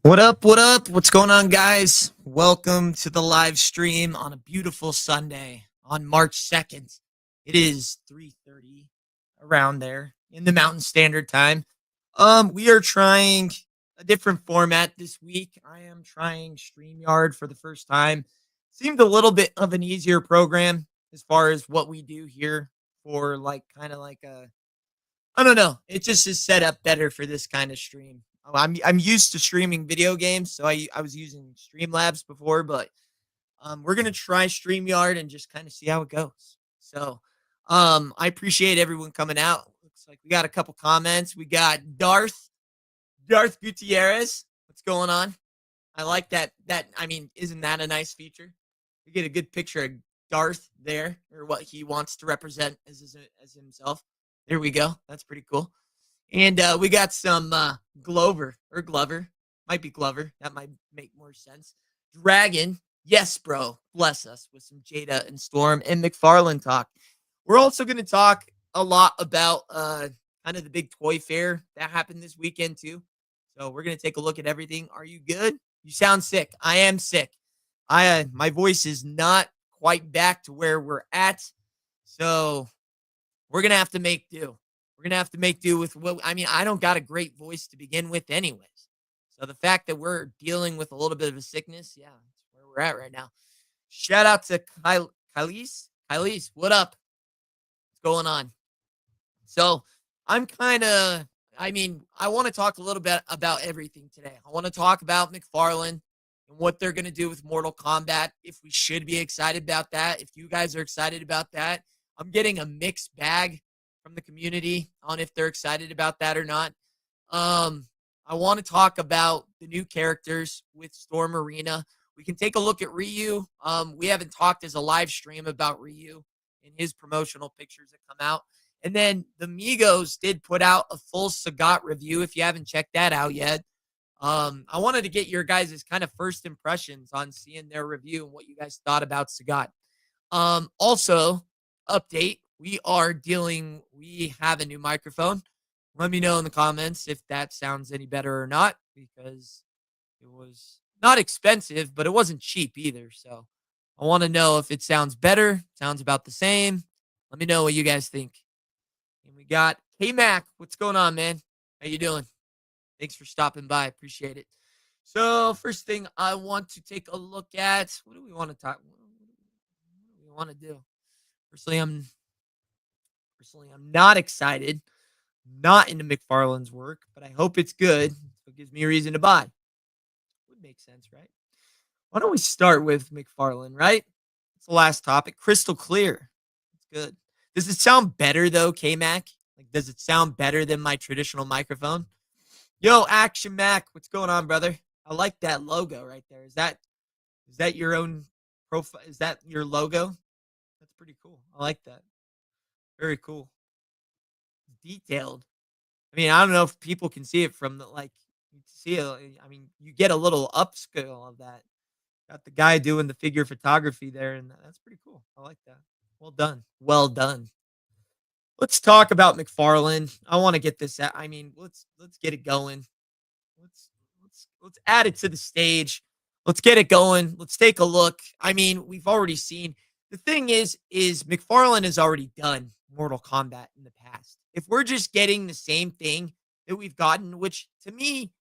What up? What up? What's going on, guys? Welcome to the live stream on a beautiful Sunday on March 2nd. It is 3:30 around there in the Mountain Standard Time. We are trying a different format this week. I am trying StreamYard for the first time. Seemed a little bit of an easier program as far as what we do here for like kind of like a I don't know. It just is set up better for this kind of stream. I'm used to streaming video games, so I was using Streamlabs before, but we're gonna try Streamyard and just kind of see how it goes. So I appreciate everyone coming out. Looks like we got a couple comments. We got Darth Gutierrez. What's going on? I like that. Isn't that a nice feature? You get a good picture of Darth there, or what he wants to represent as himself. There we go. That's pretty cool. And we got some Glover or Glover. Might be Glover. That might make more sense. Dragon. Yes, bro. Bless us with some Jada and Storm and Mcfarlane talk. We're also going to talk a lot about kind of the big toy fair that happened this weekend, too. So we're going to take a look at everything. Are you good? You sound sick. I am sick. My voice is not quite back to where we're at. So we're going to have to make do. We're going to have to make do with I don't got a great voice to begin with anyways. So the fact that we're dealing with a little bit of a sickness, yeah, that's where we're at right now. Shout out to Kylie's. Kylie's, what up? What's going on? So I'm kind of, I want to talk a little bit about everything today. I want to talk about Mcfarlane and what they're going to do with Mortal Kombat, if we should be excited about that, if you guys are excited about that. I'm getting a mixed bag from the community on if they're excited about that or not. I want to talk about the new characters with Storm Arena. We can take a look at Ryu. We haven't talked as a live stream about Ryu and his promotional pictures that come out. And then the Migos did put out a full Sagat review. If you haven't checked that out yet, I wanted to get your guys' kind of first impressions on seeing their review and what you guys thought about Sagat. Also, update, we have a new microphone. Let me know in the comments if that sounds any better or not, because it was not expensive, but it wasn't cheap either. So I want to know if it sounds better, sounds about the same. Let me know what you guys think. And we got K-Mac. What's going on, man? How you doing? Thanks for stopping by. Appreciate it. So first thing I want to take a look at, what do we want to talk? What do we want to do? Personally, I'm not excited. Not into Mcfarlane's work, but I hope it's good. So it gives me a reason to buy. Would make sense, right? Why don't we start with Mcfarlane, right? It's the last topic. Crystal clear. It's good. Does it sound better though, K-Mac? Like, does it sound better than my traditional microphone? Yo, Action Mac, what's going on, brother? I like that logo right there. Is that your own profile? Is that your logo? That's pretty cool. I like that. Very cool. Detailed. I don't know if people can see it from the you see it. You get a little upscale of that. Got the guy doing the figure photography there, and that's pretty cool. I like that. Well done. Well done. Let's talk about Mcfarlane. I want to get this out. Let's get it going. Let's add it to the stage. Let's get it going. Let's take a look. We've already seen. The thing is Mcfarlane has already done Mortal Kombat in the past. If we're just getting the same thing that we've gotten, which to me,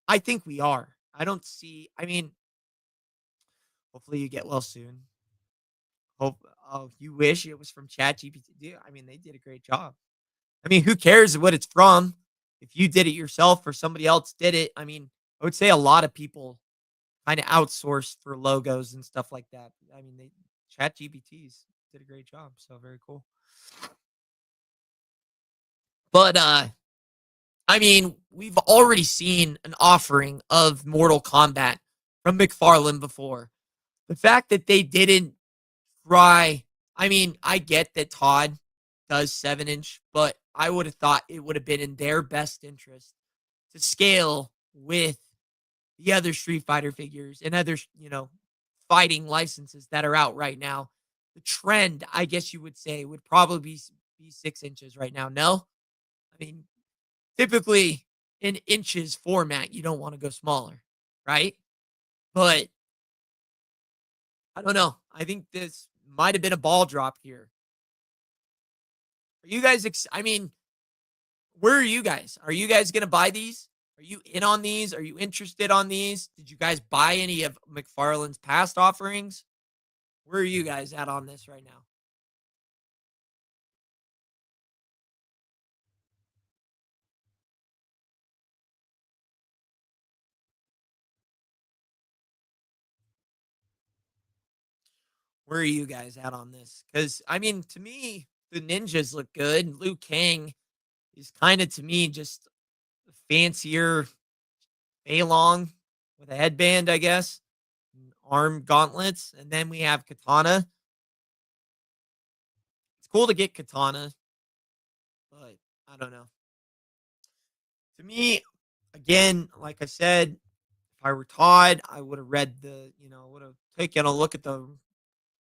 I think we are. I don't see. Hopefully you get well soon. Hope. Oh, you wish it was from ChatGPT. They did a great job. Who cares what it's from? If you did it yourself or somebody else did it, I would say a lot of people kind of outsourced for logos and stuff like that. ChatGPTs did a great job. So very cool. But we've already seen an offering of Mortal Kombat from Mcfarlane before. The fact that they didn't try, I get that Todd does 7-inch, but I would have thought it would have been in their best interest to scale with the other Street Fighter figures and other, fighting licenses that are out right now. The trend, I guess you would say, would probably be 6 inches right now. No? Typically in inches format, you don't want to go smaller, right? But I don't know. I think this might have been a ball drop here. Are you guys? I mean, where are you guys? Are you guys gonna buy these? Are you in on these? Are you interested on these? Did you guys buy any of McFarlane's past offerings? Where are you guys at on this right now? Where are you guys at on this? Because I mean, to me, the ninjas look good. Liu Kang is kind of to me just a fancier Long with a headband, I guess, and arm gauntlets, and then we have Katana. It's cool to get Katana, but I don't know. To me, again, like I said, if I were Todd, I would have read would have taken a look at the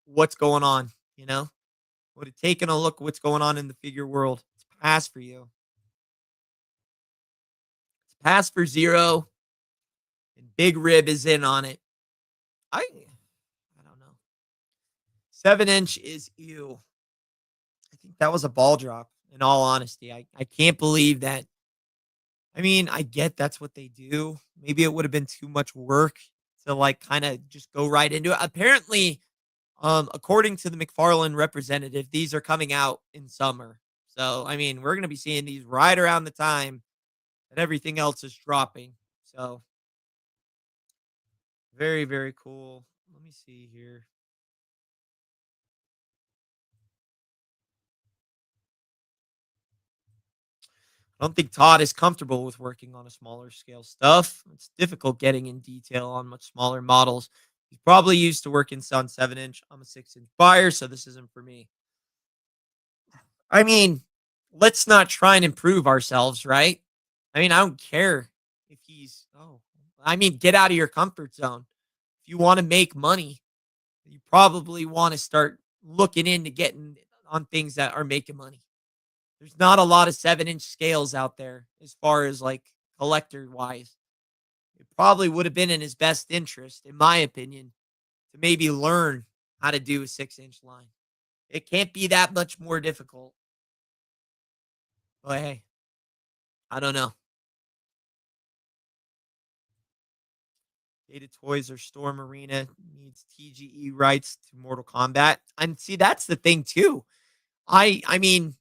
what's going on, would have taken a look at what's going on in the figure world. It's pass for you. It's pass for zero, and Big Rib is in on it. I don't know. 7-inch is ew. I think that was a ball drop, in all honesty. I can't believe that. I mean, I get that's what they do. Maybe it would have been too much work to like kind of just go right into it. Apparently, according to the McFarlane representative, these are coming out in summer. So, I mean, we're going to be seeing these right around the time that everything else is dropping. So, very, very cool. Let me see here. I don't think Todd is comfortable with working on a smaller scale stuff. It's difficult getting in detail on much smaller models. He's probably used to working on 7-inch. I'm a 6-inch buyer, so this isn't for me. I mean, let's not try and improve ourselves, right? I mean, I don't care if I mean, get out of your comfort zone. If you want to make money, you probably want to start looking into getting on things that are making money. There's not a lot of 7-inch scales out there as far as like collector wise. It probably would have been in his best interest, in my opinion, to maybe learn how to do a 6-inch line. It can't be that much more difficult. But hey, I don't know. Data Toys or Storm Arena needs TGE rights to Mortal Kombat. And see, that's the thing too. I mean,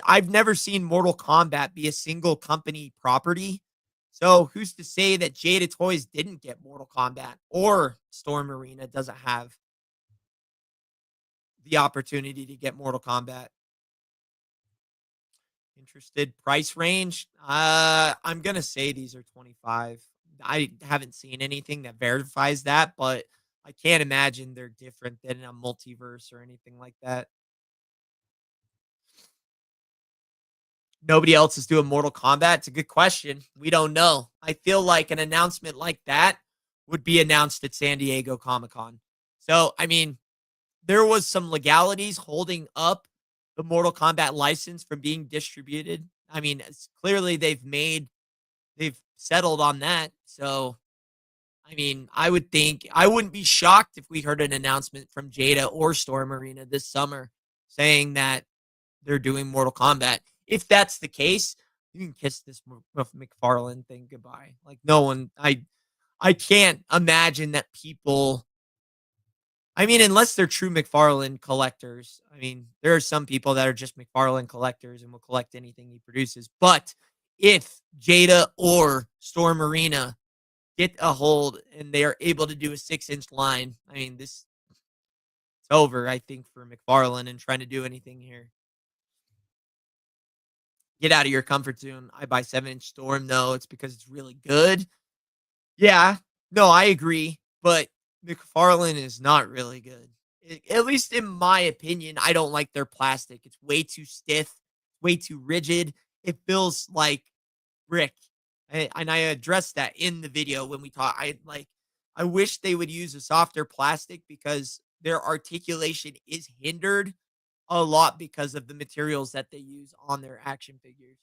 I've never seen Mortal Kombat be a single company property. So who's to say that Jada Toys didn't get Mortal Kombat or Storm Arena doesn't have the opportunity to get Mortal Kombat? Interested price range? I'm gonna say these are 25. I haven't seen anything that verifies that, but I can't imagine they're different than a multiverse or anything like that. Nobody else is doing Mortal Kombat? It's a good question. We don't know. I feel like an announcement like that would be announced at San Diego Comic-Con. So, I mean, there was some legalities holding up the Mortal Kombat license from being distributed. I mean, it's clearly they've settled on that. So, I mean, I wouldn't be shocked if we heard an announcement from Jada or Storm Arena this summer saying that they're doing Mortal Kombat. If that's the case, you can kiss this McFarlane thing goodbye. Like no one, I can't imagine that people. I mean, unless they're true McFarlane collectors. I mean, there are some people that are just McFarlane collectors and will collect anything he produces. But if Jada or Storm Arena get a hold and they are able to do a 6-inch line, I mean, this it's over. I think for McFarlane and trying to do anything here. Get out of your comfort zone. I buy 7-inch Storm. No, it's because it's really good. Yeah. No, I agree. But McFarlane is not really good. At least in my opinion, I don't like their plastic. It's way too stiff, way too rigid. It feels like brick. And I addressed that in the video when we talked. I wish they would use a softer plastic because their articulation is hindered a lot because of the materials that they use on their action figures.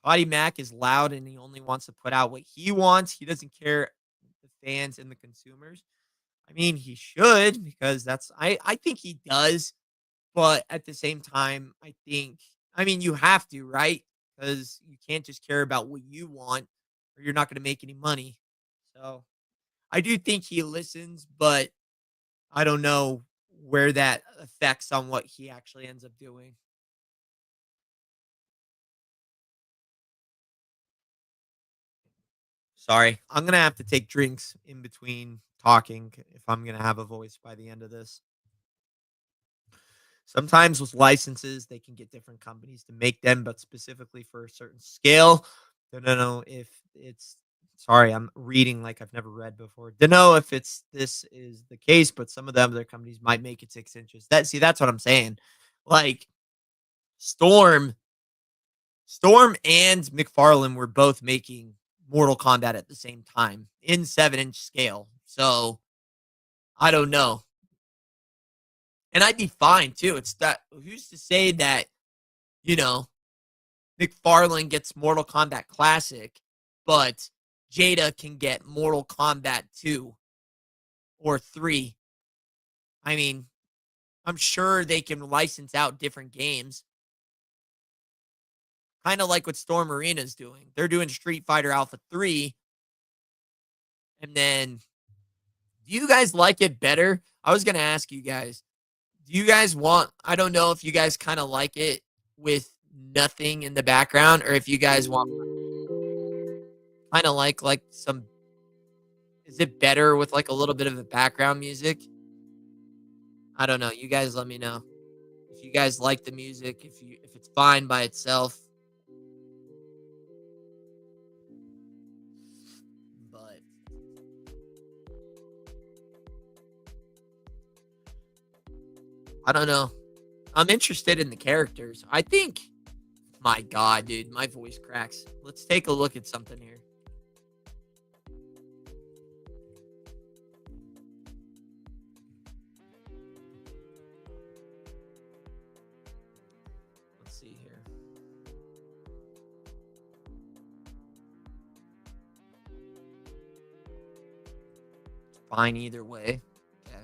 Body Mac is loud and he only wants to put out what he wants. He doesn't care the fans and the consumers. I mean, he should because I think he does, but at the same time, I mean, you have to, right? Because you can't just care about what you want or you're not going to make any money. So I do think he listens, but I don't know where that affects on what he actually ends up doing. Sorry. I'm going to have to take drinks in between talking if I'm going to have a voice by the end of this. Sometimes with licenses, they can get different companies to make them, but specifically for a certain scale. Don't know if it's sorry, I'm reading like I've never read before. Don't know if this is the case, but some of the other companies might make it 6 inches. That's what I'm saying. Like Storm, Storm and Mcfarlane were both making Mortal Kombat at the same time in 7-inch scale. So I don't know. And I'd be fine too. It's that who's to say that, you know, McFarlane gets Mortal Kombat Classic, but Jada can get Mortal Kombat 2 or 3. I mean, I'm sure they can license out different games. Kind of like what Storm Arena's doing. They're doing Street Fighter Alpha 3. And then, do you guys like it better? I was going to ask you guys, do you guys want, I don't know if you guys kind of like it with nothing in the background or if you guys want kind of like some, is it better with like a little bit of a background music? I don't know. You guys let me know if you guys like the music, if it's fine by itself. But I don't know. I'm interested in the characters. I think, my God, dude, my voice cracks. Let's take a look at something here. Let's see here. Fine either way. Okay.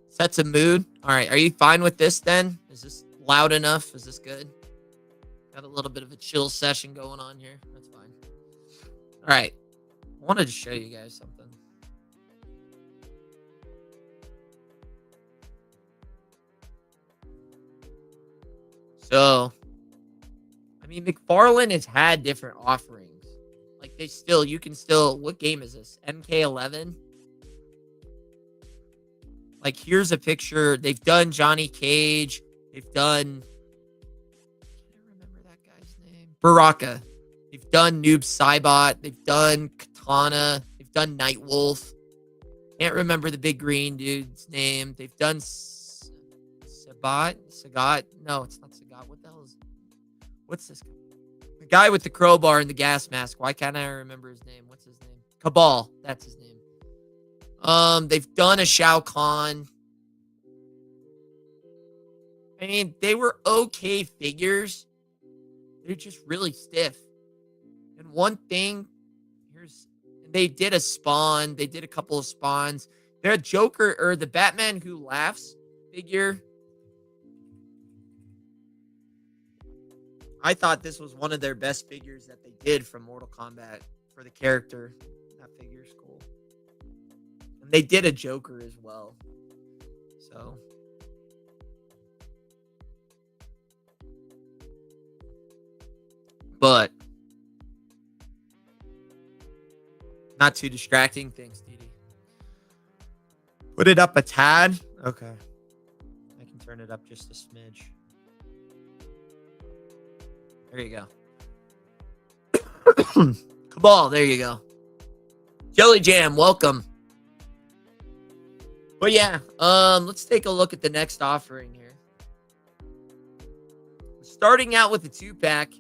Sets a mood. All right. Are you fine with this then? Is this loud enough? Is this good? Got a little bit of a chill session going on here. That's fine. All right. I wanted to show you guys something. So, I mean, McFarlane has had different offerings. Like you can still, what game is this? MK11? Like, here's a picture. They've done Johnny Cage. They've done, I can't remember that guy's name. Baraka. They've done Noob Saibot. They've done Katana. They've done Nightwolf. Can't remember the big green dude's name. They've done Sagat. No, it's not Sagat. What the hell is, what's this guy? The guy with the crowbar and the gas mask. Why can't I remember his name? What's his name? Cabal. That's his name. They've done a Shao Kahn. I mean, they were okay figures. They're just really stiff. And one thing, they did a Spawn. They did a couple of Spawns. Their Joker, or the Batman Who Laughs figure. I thought this was one of their best figures that they did from Mortal Kombat for the character. That figure's cool. And they did a Joker as well. So, but not too distracting. Thanks, Didi. Put it up a tad. Okay. I can turn it up just a smidge. There you go. Cabal, there you go. Jelly Jam, welcome. But yeah, let's take a look at the next offering here. Starting out with the 2-pack.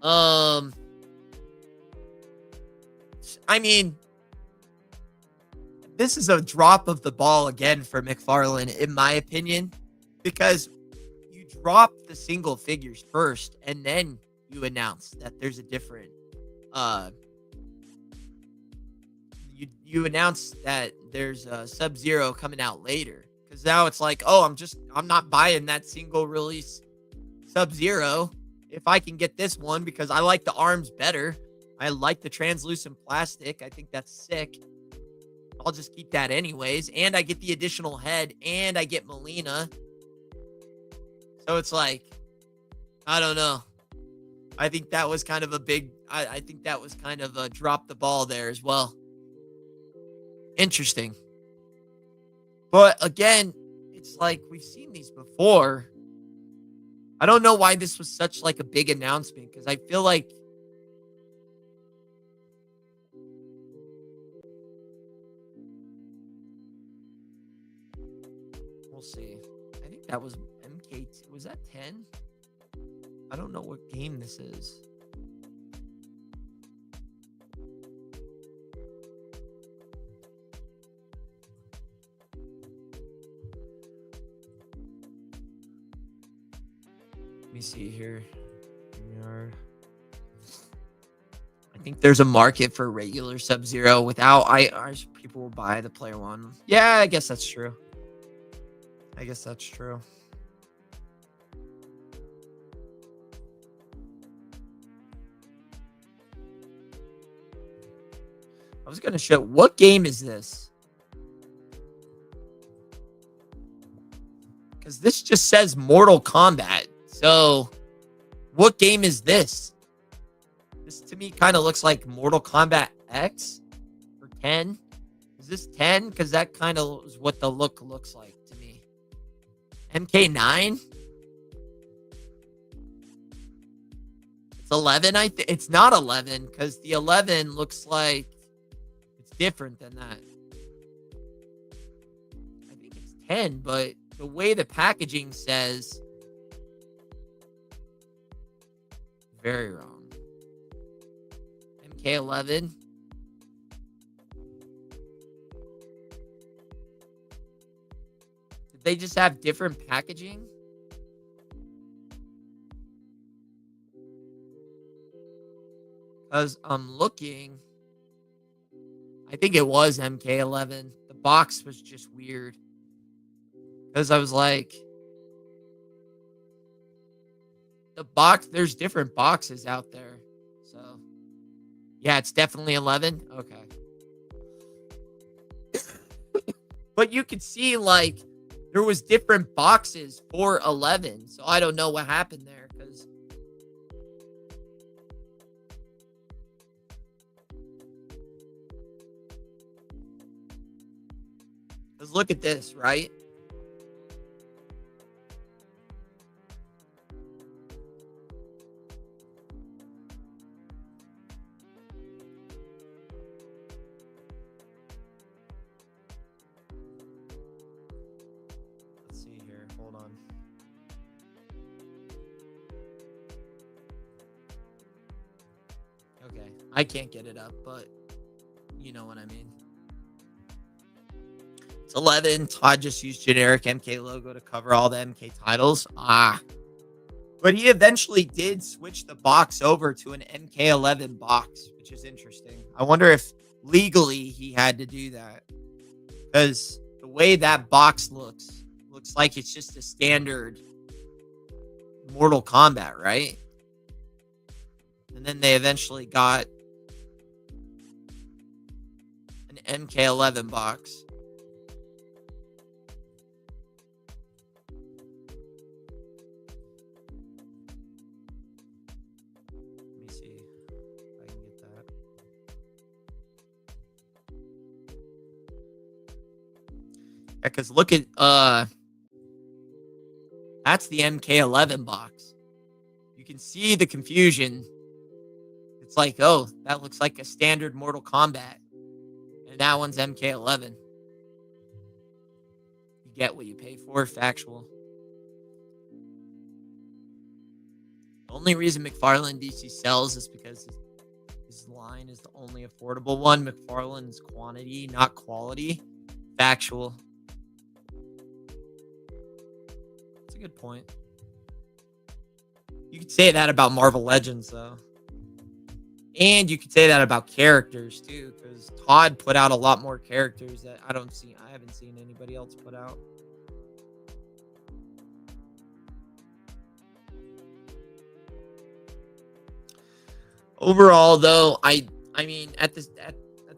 I mean, this is a drop of the ball again for McFarlane, in my opinion, because you drop the single figures first, and then you announce that there's a different you announce that there's a Sub-Zero coming out later. Because now it's like, oh, I'm not buying that single release Sub-Zero if I can get this one because I like the arms better. I like the translucent plastic. I think that's sick. I'll just keep that anyways. And I get the additional head, and I get Melina. So it's like, I don't know. I think that was kind of a big, I think that was kind of a drop the ball there as well. Interesting. But again, it's like we've seen these before. I don't know why this was such like a big announcement because I feel like we'll see. I think that was MK. Was that 10? I don't know what game this is. Let me see here. I think there's a market for regular Sub-Zero without IRs. People will buy the player one. Yeah, I guess that's true. I was going to show, what game is this? Because this just says Mortal Kombat. So, what game is this? This to me kind of looks like Mortal Kombat X or 10. Is this 10? Because that kind of is what the look looks like to me. MK9? It's 11. It's not 11 because the 11 looks like it's different than that. I think it's 10, but the way the packaging says, very wrong. MK11. Did they just have different packaging? Because I'm looking. I think it was MK11. The box was just weird. Because I was like, the box, there's different boxes out there. So, yeah, it's definitely 11. Okay. But you could see, like, there was different boxes for 11. So, I don't know what happened there. Because look at this, right? Hold on. Okay. I can't get it up, but you know what I mean. It's 11. Todd just used generic MK logo to cover all the MK titles. But he eventually did switch the box over to an MK11 box, which is interesting. I wonder if legally he had to do that. Because the way that box looks like it's just a standard Mortal Kombat, right? And then they eventually got an MK11 box. Let me see if I can get that. Yeah, because look at that's the MK11 box. You can see the confusion. It's like, oh, that looks like a standard Mortal Kombat. And that one's MK11. You get what you pay for, factual. The only reason Mcfarlane DC sells is because his line is the only affordable one. Mcfarlane's quantity, not quality. Factual. Good point. You could say that about Marvel Legends, though. And you could say that about characters, too, because Todd put out a lot more characters that I haven't seen anybody else put out. Overall, though, I mean, at the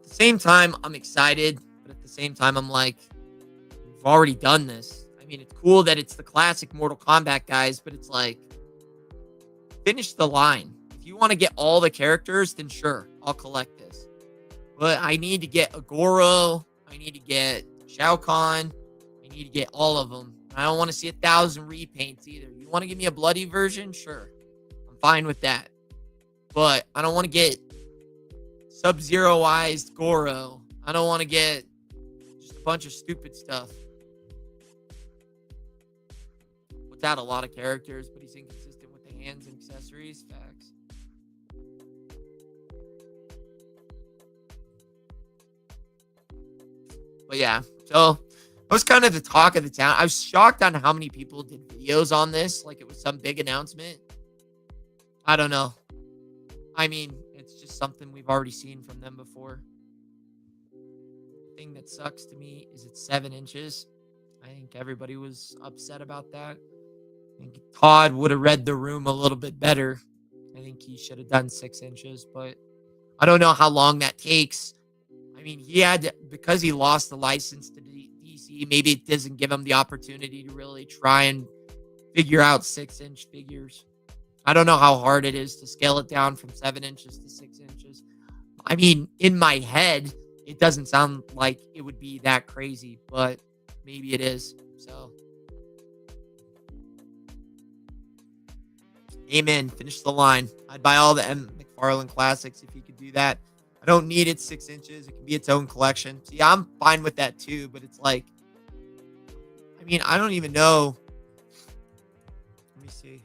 same time, I'm excited, but at the same time, I'm like, we've already done this. I mean, it's cool that it's the classic Mortal Kombat guys, but it's like, finish the line. If you want to get all the characters, then sure, I'll collect this. But I need to get Agoro. I need to get Shao Kahn. I need to get all of them. I don't want to see 1,000 repaints either. You want to give me a bloody version? Sure. I'm fine with that. But I don't want to get Sub-Zero-ized Goro. I don't want to get just a bunch of stupid stuff. Puts out a lot of characters, but he's inconsistent with the hands and accessories. Facts. But yeah, so that was kind of the talk of the town. I was shocked on how many people did videos on this, like it was some big announcement. I don't know. I mean, it's just something we've already seen from them before. The thing that sucks to me is it's 7 inches. I think everybody was upset about that. I think Todd would have read the room a little bit better. I think he should have done 6 inches, but I don't know how long that takes. I mean, he had to, because he lost the license to DC, maybe it doesn't give him the opportunity to really try and figure out 6-inch figures. I don't know how hard it is to scale it down from 7 inches to 6 inches. I mean, in my head, it doesn't sound like it would be that crazy, but maybe it is. So, amen. Finish the line. I'd buy all the Mcfarlane classics if he could do that. I don't need it 6 inches. It can be its own collection. See, I'm fine with that too, but it's like, I mean, I don't even know. Let me see.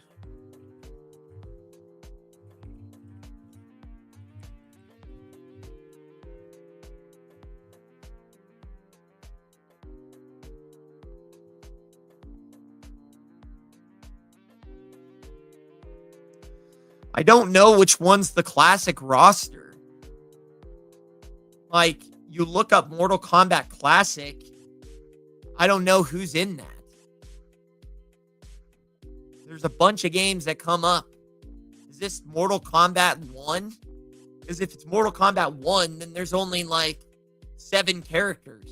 I don't know which one's the classic roster. Like, you look up Mortal Kombat Classic, I don't know who's in that. There's a bunch of games that come up. Is this Mortal Kombat 1? Because if it's Mortal Kombat 1, then there's only like 7 characters.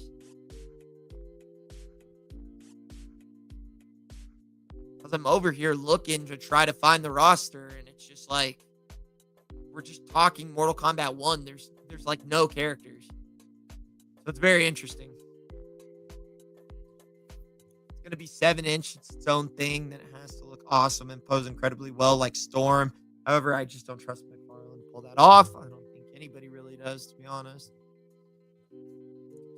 Because I'm over here looking to try to find the roster, and it's just like, we're just talking Mortal Kombat 1. There's like no characters. So it's very interesting. It's going to be 7-inch. It's its own thing. Then it has to look awesome and pose incredibly well like Storm. However, I just don't trust Mcfarlane to pull that off. I don't think anybody really does, to be honest.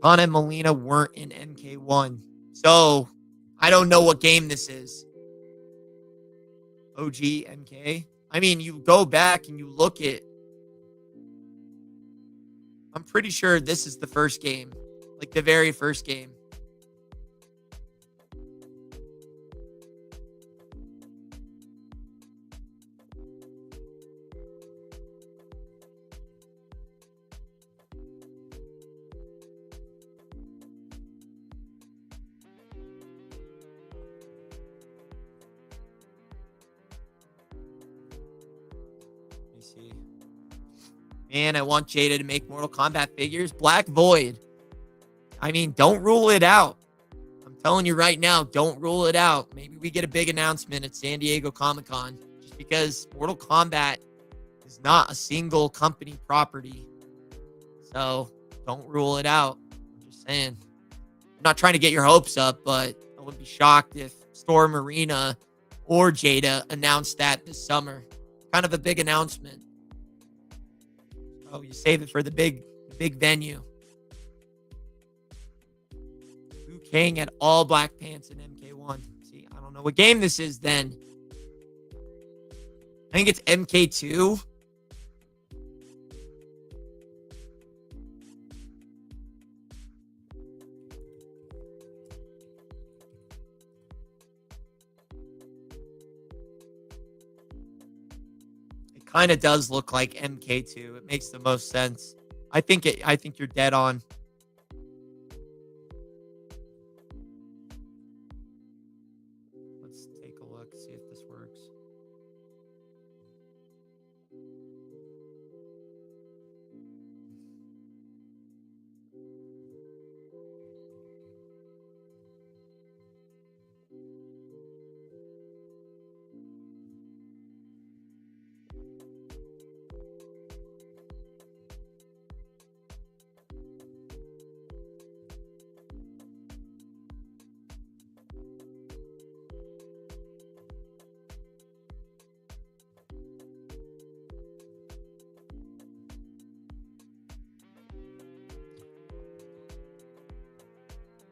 Anna and Melina weren't in MK1. So I don't know what game this is. OG MK. I mean, you go back and you look at, I'm pretty sure this is the first game, like the very first game. Let me see. Man, I want Jada to make Mortal Kombat figures. Black Void. I mean, don't rule it out. I'm telling you right now, don't rule it out. Maybe we get a big announcement at San Diego Comic-Con. Just because Mortal Kombat is not a single company property. So, don't rule it out. I'm just saying. I'm not trying to get your hopes up, but I wouldn't be shocked if Storm Arena or Jada announced that this summer. Kind of a big announcement. Oh, you save it for the big venue. Liu Kang had all black pants in MK1. See, I don't know what game this is then. I think it's MK2. kind of does look like MK2. It makes the most sense. I think you're dead on. Let's take a look, see if this works.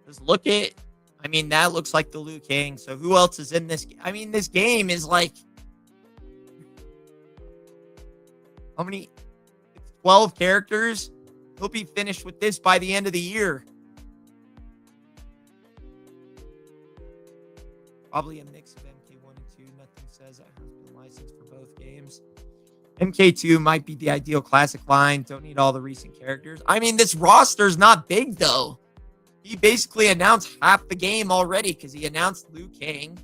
Just look at, I mean, that looks like the Liu Kang. So who else is in this? I mean, this game is like, how many? It's 12 characters. He'll be finished with this by the end of the year. Probably a mix of MK1 and 2. Nothing says it has been licensed for both games. MK2 might be the ideal classic line. Don't need all the recent characters. I mean, this roster's not big, though. He basically announced half the game already because he announced Liu Kang.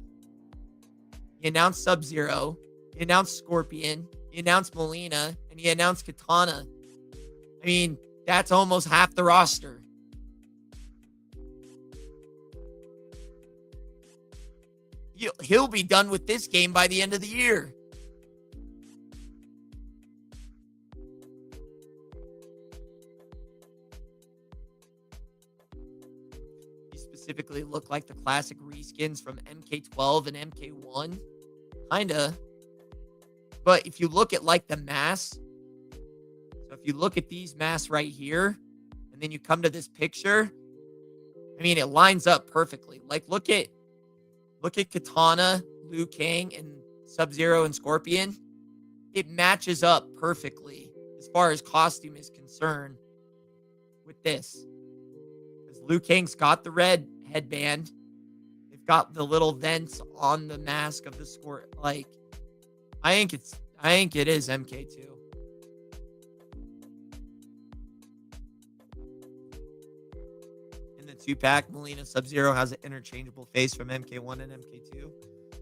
He announced Sub-Zero. He announced Scorpion. He announced Melina. And he announced Katana. I mean, that's almost half the roster. He'll be done with this game by the end of the year. Specifically look like the classic reskins from MK12 and MK1. Kinda. But if you look at like the masks, so if you look at these masks right here, and then you come to this picture, I mean, it lines up perfectly. Like, look at Katana, Liu Kang, and Sub-Zero and Scorpion. It matches up perfectly as far as costume is concerned with this. Because Liu Kang's got the red headband. They've got the little vents on the mask of the Scorpion. Like, I think it is MK2. In the 2-pack, Melina Sub-Zero has an interchangeable face from MK1 and MK2.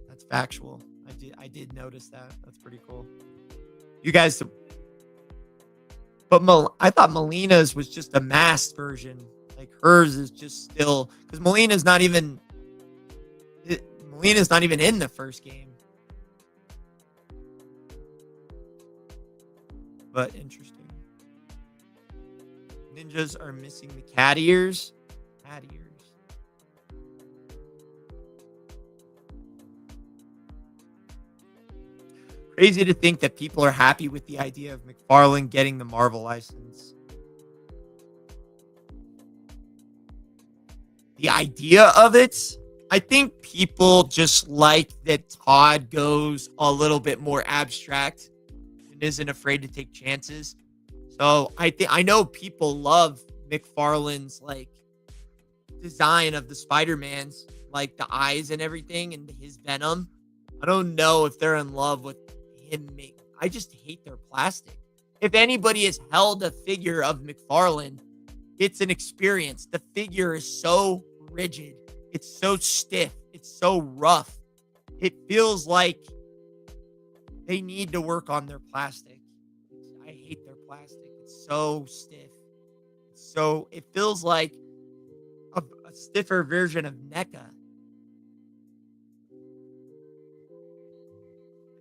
That's factual. I did notice that. That's pretty cool. You guys, but I thought Melina's was just a masked version. Like, hers is just still, because Melina's not even in the first game. But interesting. Ninjas are missing the cat ears. Cat ears. Crazy to think that people are happy with the idea of Mcfarlane getting the Marvel license. The idea of it, I think people just like that Todd goes a little bit more abstract and isn't afraid to take chances. So I know people love McFarlane's like design of the Spider-Mans, like the eyes and everything and his Venom. I don't know if they're in love with him. I just hate their plastic. If anybody has held a figure of McFarlane, it's an experience. The figure is so rigid. It's so stiff. It's so rough. It feels like they need to work on their plastic. I hate their plastic. It's so stiff. So it feels like a stiffer version of NECA. I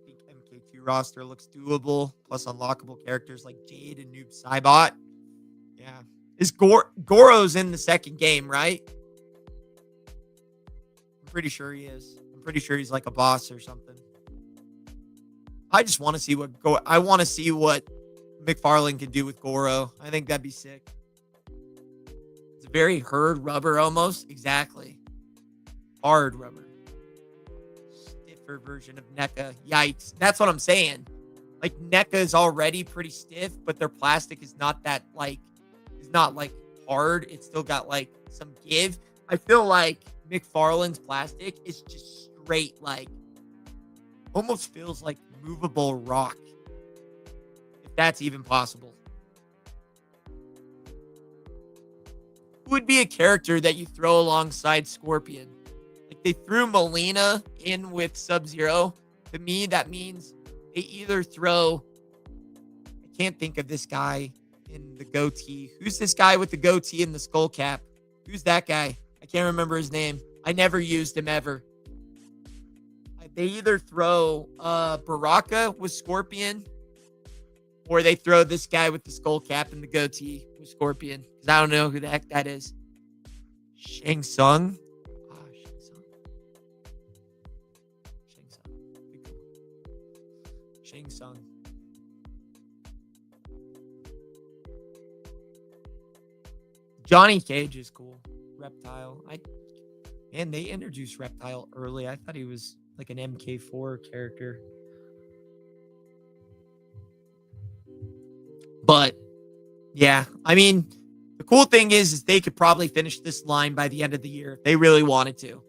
think MK2 roster looks doable, plus unlockable characters like Jade and Noob Saibot. Yeah. Is Goro's in the second game, right? I'm pretty sure he is. I'm pretty sure he's like a boss or something. I just want to see what McFarlane can do with Goro. I think that'd be sick. It's a very hard rubber almost. Exactly. Hard rubber. Stiffer version of NECA. Yikes. That's what I'm saying. Like, NECA is already pretty stiff, but their plastic is not that like, it's not like hard. It's still got like some give. I feel like McFarlane's plastic is just straight, like, almost feels like movable rock. That's even possible. Who would be a character that you throw alongside Scorpion? Like, they threw Melina in with Sub-Zero. To me, that means they either throw... I can't think of this guy in the goatee. Who's this guy with the goatee and the skull cap? Who's that guy? I can't remember his name. I never used him ever. They either throw Baraka with Scorpion, or they throw this guy with the skull cap and the goatee with Scorpion. Because I don't know who the heck that is. Shang Tsung? Oh, Shang Tsung. Shang Tsung. Shang Tsung. Johnny Cage is cool. Reptile. Man, they introduced Reptile early. I thought he was like an MK4 character. But, yeah. I mean, the cool thing is they could probably finish this line by the end of the year if they really wanted to.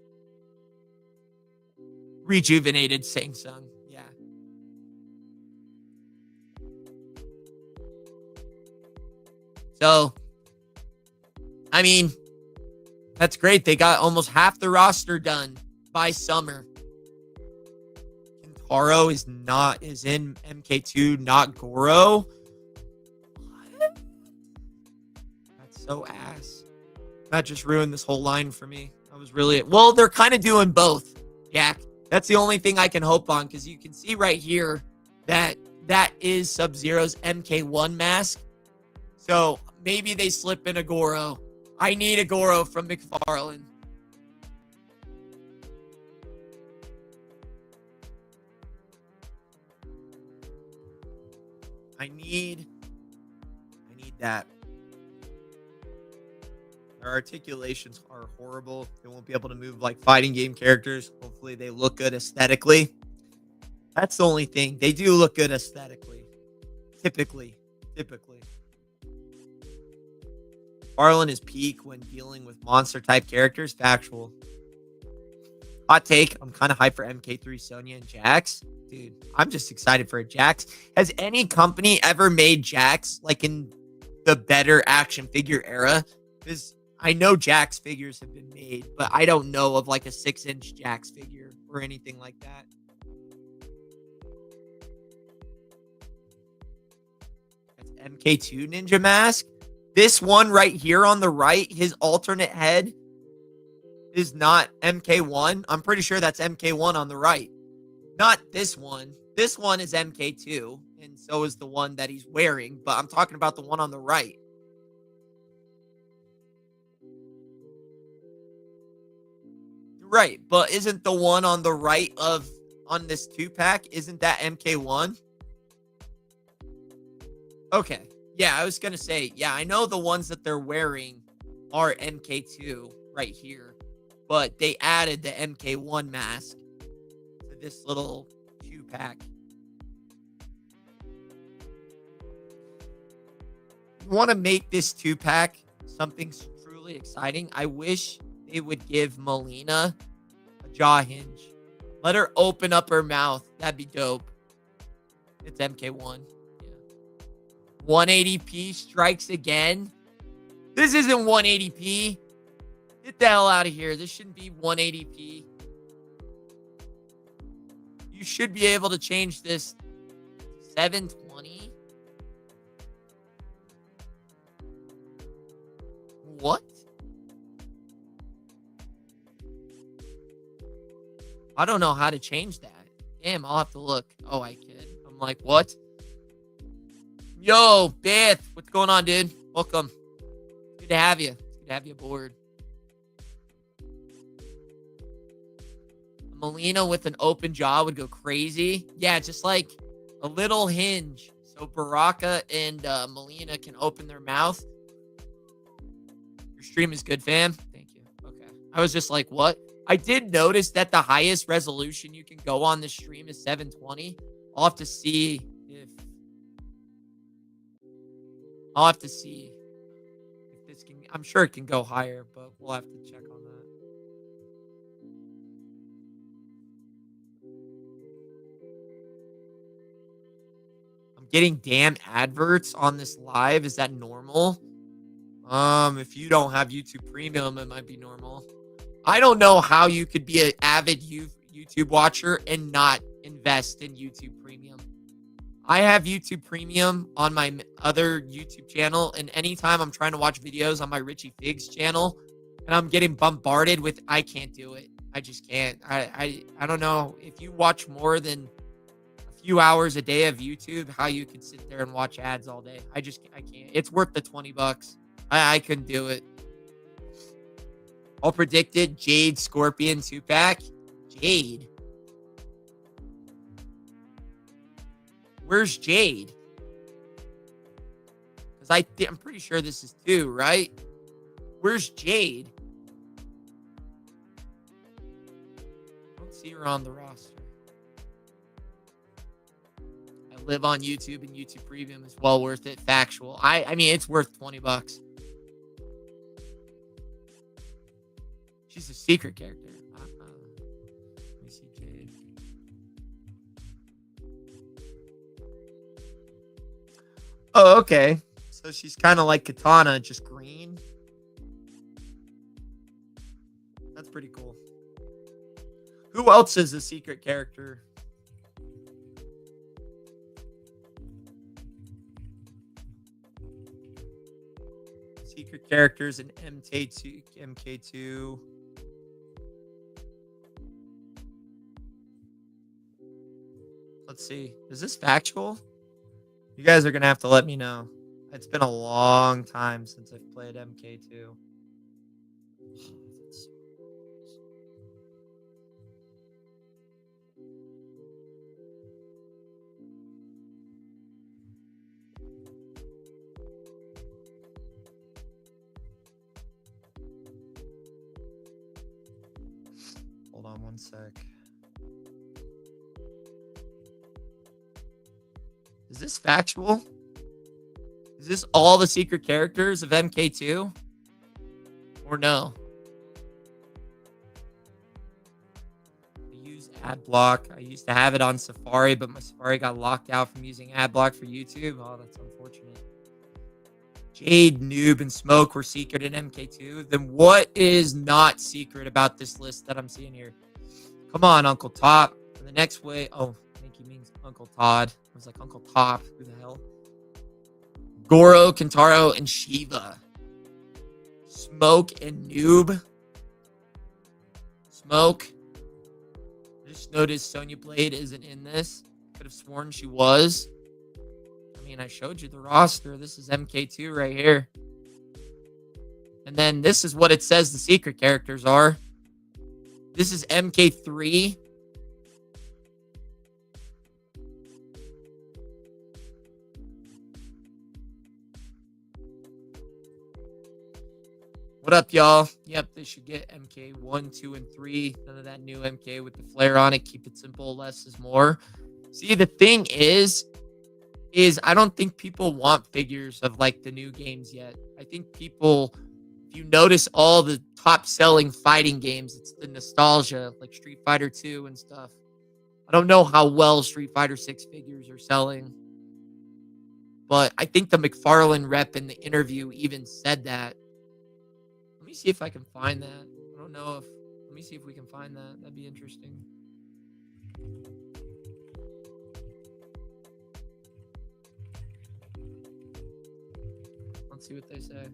Rejuvenated Shang Tsung. Yeah. So, I mean, that's great. They got almost half the roster done by summer. Kintaro is in MK2, not Goro. What? That's so ass. That just ruined this whole line for me. I was really... Well, they're kind of doing both, Jack. That's the only thing I can hope on, because you can see right here that is Sub-Zero's MK1 mask. So maybe they slip in a Goro. I need a Goro from Mcfarlane. I need that. Their articulations are horrible. They won't be able to move like fighting game characters. Hopefully they look good aesthetically. That's the only thing. They do look good aesthetically. Typically. Farland is peak when dealing with monster-type characters. Factual. Hot take. I'm kind of hyped for MK3, Sonya, and Jax. Dude, I'm just excited for a Jax. Has any company ever made Jax like in the better action figure era? Because I know Jax figures have been made, but I don't know of like a 6-inch Jax figure or anything like that. That's MK2 Ninja Mask. This one right here on the right, his alternate head is not MK1. I'm pretty sure that's MK1 on the right. Not this one. This one is MK2, and so is the one that he's wearing, but I'm talking about the one on the right. Right, but isn't the one on the right on this 2-pack, isn't that MK1? Okay. Yeah, I was going to say, yeah, I know the ones that they're wearing are MK2 right here, but they added the MK1 mask to this little 2-pack. You want to make this 2-pack something truly exciting? I wish they would give Melina a jaw hinge. Let her open up her mouth. That'd be dope. It's MK1. 180p strikes again. This isn't 180p. Get the hell out of here. This shouldn't be 180p. You should be able to change this 720. What? I don't know how to change that. Damn, I'll have to look. Oh, I can. I'm like, what? Yo, Beth, what's going on, dude? Welcome. Good to have you. It's good to have you aboard. Melina with an open jaw would go crazy. Yeah, just like a little hinge. So Baraka and Melina can open their mouth. Your stream is good, fam. Thank you. Okay. I was just like, what? I did notice that the highest resolution you can go on this stream is 720. I'll have to see if this can... I'm sure it can go higher, but we'll have to check on that. I'm getting damn adverts on this live. Is that normal? If you don't have YouTube Premium, it might be normal. I don't know how you could be an avid YouTube watcher and not invest in YouTube Premium. I have YouTube Premium on my other YouTube channel, and anytime I'm trying to watch videos on my Richie Figs channel, and I'm getting bombarded with, I can't do it. I just can't. I don't know if you watch more than a few hours a day of YouTube, how you could sit there and watch ads all day. I can't. It's worth the $20. I couldn't do it. All predicted Jade Scorpion 2-pack. Jade. Where's Jade? Because I'm pretty sure this is 2, right? Where's Jade? I don't see her on the roster. I live on YouTube, and YouTube Premium is well worth it. Factual. I mean, it's worth $20. She's a secret character. Let me see Jade. Oh, okay. So she's kind of like Katana, just green. That's pretty cool. Who else is a secret character? Secret characters in MK2. Let's see. Is this factual? You guys are going to have to let me know. It's been a long time since I've played MK2. Hold on one sec. Is this factual? Is this all the secret characters of MK2? Or no? I use ad block. I used to have it on Safari, but my Safari got locked out from using ad block for YouTube. Oh, that's unfortunate. Jade, Noob, and Smoke were secret in MK2. Then what is not secret about this list that I'm seeing here? Come on, Uncle Top. The next way. Oh, I think he means Uncle Todd. I was like, Uncle Top. Who the hell? Goro, Kentaro, and Shiva. Smoke and Noob. Smoke. I just noticed Sonya Blade isn't in this. Could have sworn she was. I mean, I showed you the roster. This is MK2 right here. And then this is what it says the secret characters are. This is MK3. What up, y'all? Yep, they should get MK 1, 2, and 3. None of that new MK with the flare on it. Keep it simple. Less is more. See, the thing is I don't think people want figures of like the new games yet. I think people, if you notice all the top selling fighting games, it's the nostalgia, like Street Fighter 2 and stuff. I don't know how well Street Fighter 6 figures are selling, but I think the Mcfarlane rep in the interview even said that. Let me see if I can find that. I don't know if, let me see if we can find that. That'd be interesting. Let's see what they say.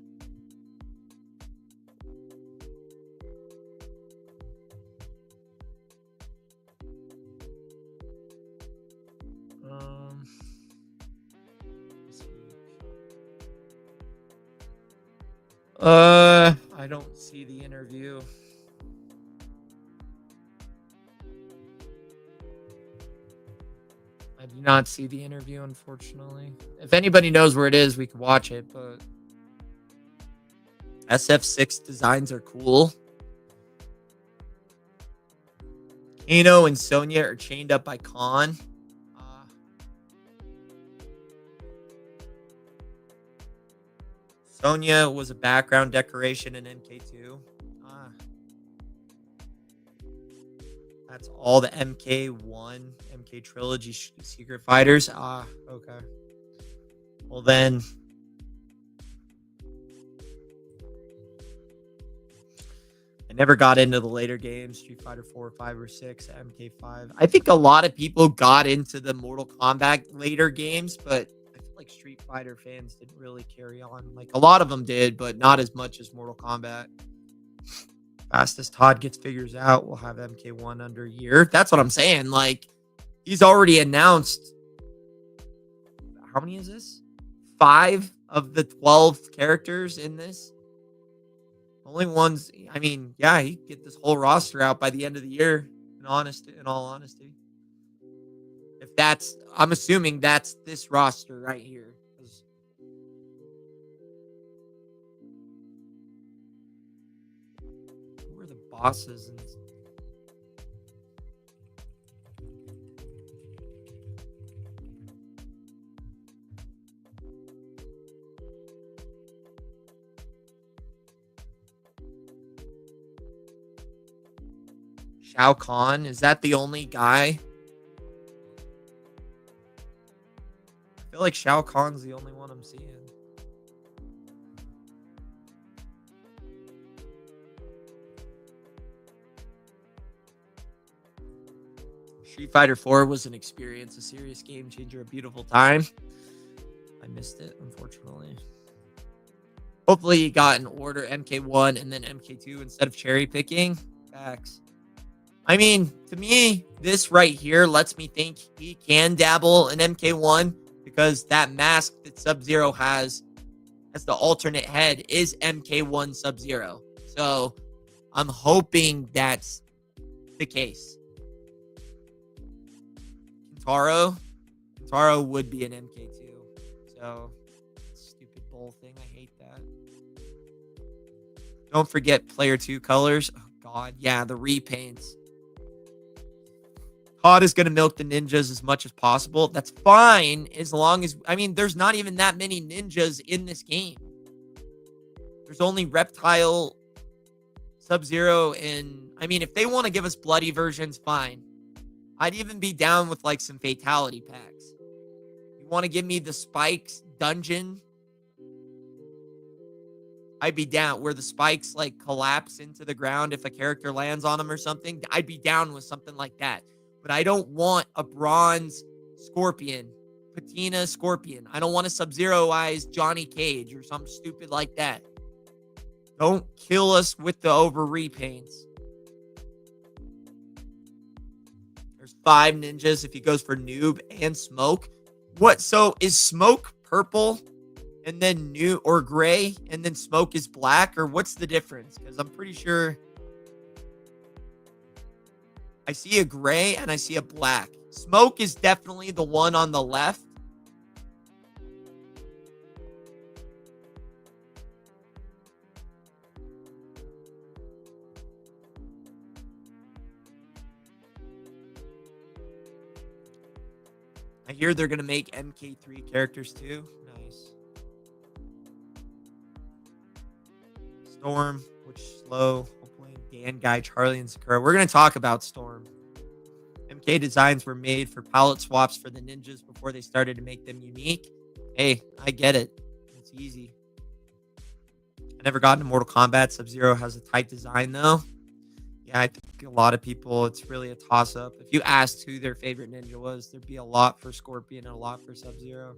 I don't see the interview. I do not see the interview, unfortunately. If anybody knows where it is, we could watch it, but SF6 designs are cool. Kano and Sonya are chained up by Khan. Sonya was a background decoration in MK2. That's all the MK1, MK Trilogy Secret Fighters. Okay. Well, then I never got into the later games, Street Fighter 4, 5, or 6, MK5. I think a lot of people got into the Mortal Kombat later games, but I feel like Street Fighter fans didn't really carry on. Like a lot of them did, but not as much as Mortal Kombat. Fast as Todd gets figures out, we'll have MK1 under a year. That's what I'm saying. Like, he's already announced. How many is this? 5 of the 12 characters in this. Only ones, I mean, yeah, he could get this whole roster out by the end of the year, in all honesty. If that's, I'm assuming that's this roster right here. Who are the bosses? And Shao Kahn, is that the only guy? I feel like Shao Kahn's the only one I'm seeing. Street Fighter 4 was an experience, a serious game changer, a beautiful time. I missed it, unfortunately. Hopefully you got in order MK1 and then MK2 instead of cherry picking. Facts. I mean, to me, this right here lets me think he can dabble in MK1 because that mask that Sub-Zero has as the alternate head is MK1 Sub-Zero. So I'm hoping that's the case. Kintaro would be an MK2. So, stupid bull thing. I hate that. Don't forget player 2 colors. Oh, God. Yeah, the repaints. Todd is going to milk the ninjas as much as possible. That's fine as long as, I mean, there's not even that many ninjas in this game. There's only Reptile, Sub-Zero, and, I mean, if they want to give us bloody versions, fine. I'd even be down with, like, some fatality packs. You want to give me the Spikes dungeon? I'd be down where the spikes, like, collapse into the ground if a character lands on them or something. I'd be down with something like that. But I don't want a bronze Scorpion, patina Scorpion. I don't want a Sub-Zero-ized Johnny Cage or something stupid like that. Don't kill us with the over repaints. There's 5 ninjas if he goes for Noob and Smoke. What? So is Smoke purple and then new or gray and then Smoke is black? Or what's the difference? Because I'm pretty sure I see a gray and I see a black. Smoke is definitely the one on the left. I hear they're going to make MK3 characters too. Nice. Storm, which is slow. Hopefully Dan, Guy, Charlie, and Sakura. We're going to talk about Storm. MK designs were made for palette swaps for the ninjas before they started to make them unique. Hey, I get it. It's easy. I never got into Mortal Kombat. Sub-Zero has a tight design, though. Yeah, I think a lot of people, it's really a toss-up. If you asked who their favorite ninja was, there'd be a lot for Scorpion and a lot for Sub-Zero.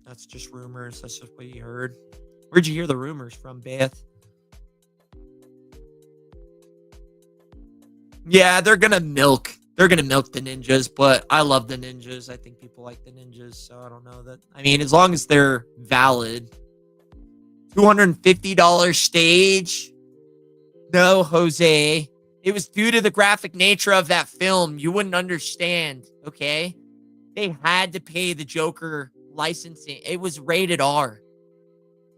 That's just rumors. That's just what you heard. Where'd you hear the rumors from, Beth? Yeah, they're going to milk. They're going to milk the ninjas, but I love the ninjas. I think people like the ninjas, so I don't know that. I mean, as long as they're valid. $250 stage. No, Jose. It was due to the graphic nature of that film. You wouldn't understand, okay? They had to pay the Joker licensing. It was rated R.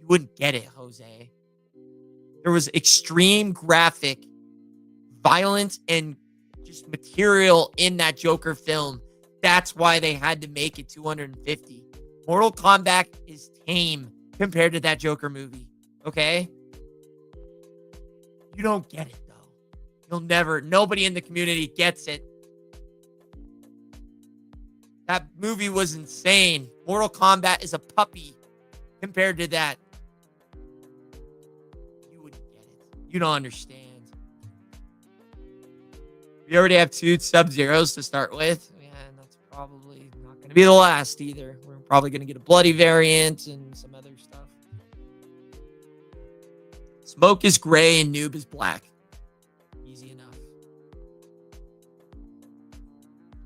You wouldn't get it, Jose. There was extreme graphic, violence, and just material in that Joker film. That's why they had to make it $250. Mortal Kombat is tame compared to that Joker movie, okay? You don't get it, though. You'll never, nobody in the community gets it. That movie was insane. Mortal Kombat is a puppy compared to that. You wouldn't get it. You don't understand. We already have 2 Sub-Zeros to start with. And that's probably not going to be the last either. We're probably going to get a bloody variant and some other stuff. Smoke is gray and Noob is black. Easy enough.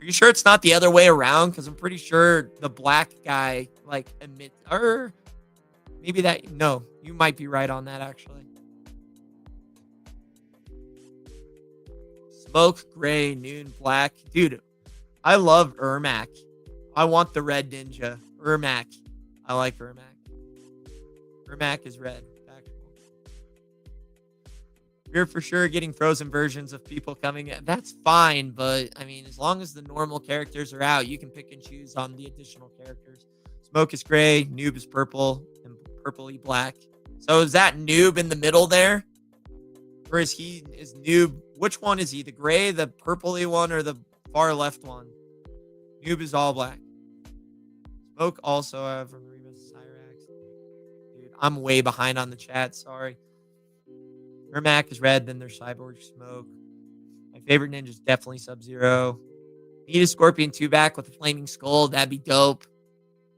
Are you sure it's not the other way around? Because I'm pretty sure the black guy, like, emits... Or maybe that... No, you might be right on that, actually. Smoke, gray, Noon, black. Dude, I love Ermac. I want the red ninja. Ermac. I like Ermac. Ermac is red. We're for sure getting frozen versions of people coming in. That's fine, but I mean, as long as the normal characters are out, you can pick and choose on the additional characters. Smoke is gray, Noob is purple, and purpley black. So is that Noob in the middle there? Or is Noob, which one is he? The gray, the purpley one, or the far left one? Noob is all black. Smoke also from Reba's Cyrax. Dude, I'm way behind on the chat, sorry. Ermac is red, then there's Cyborg Smoke. My favorite ninja is definitely Sub-Zero. Need a Scorpion 2-back with a flaming skull. That'd be dope.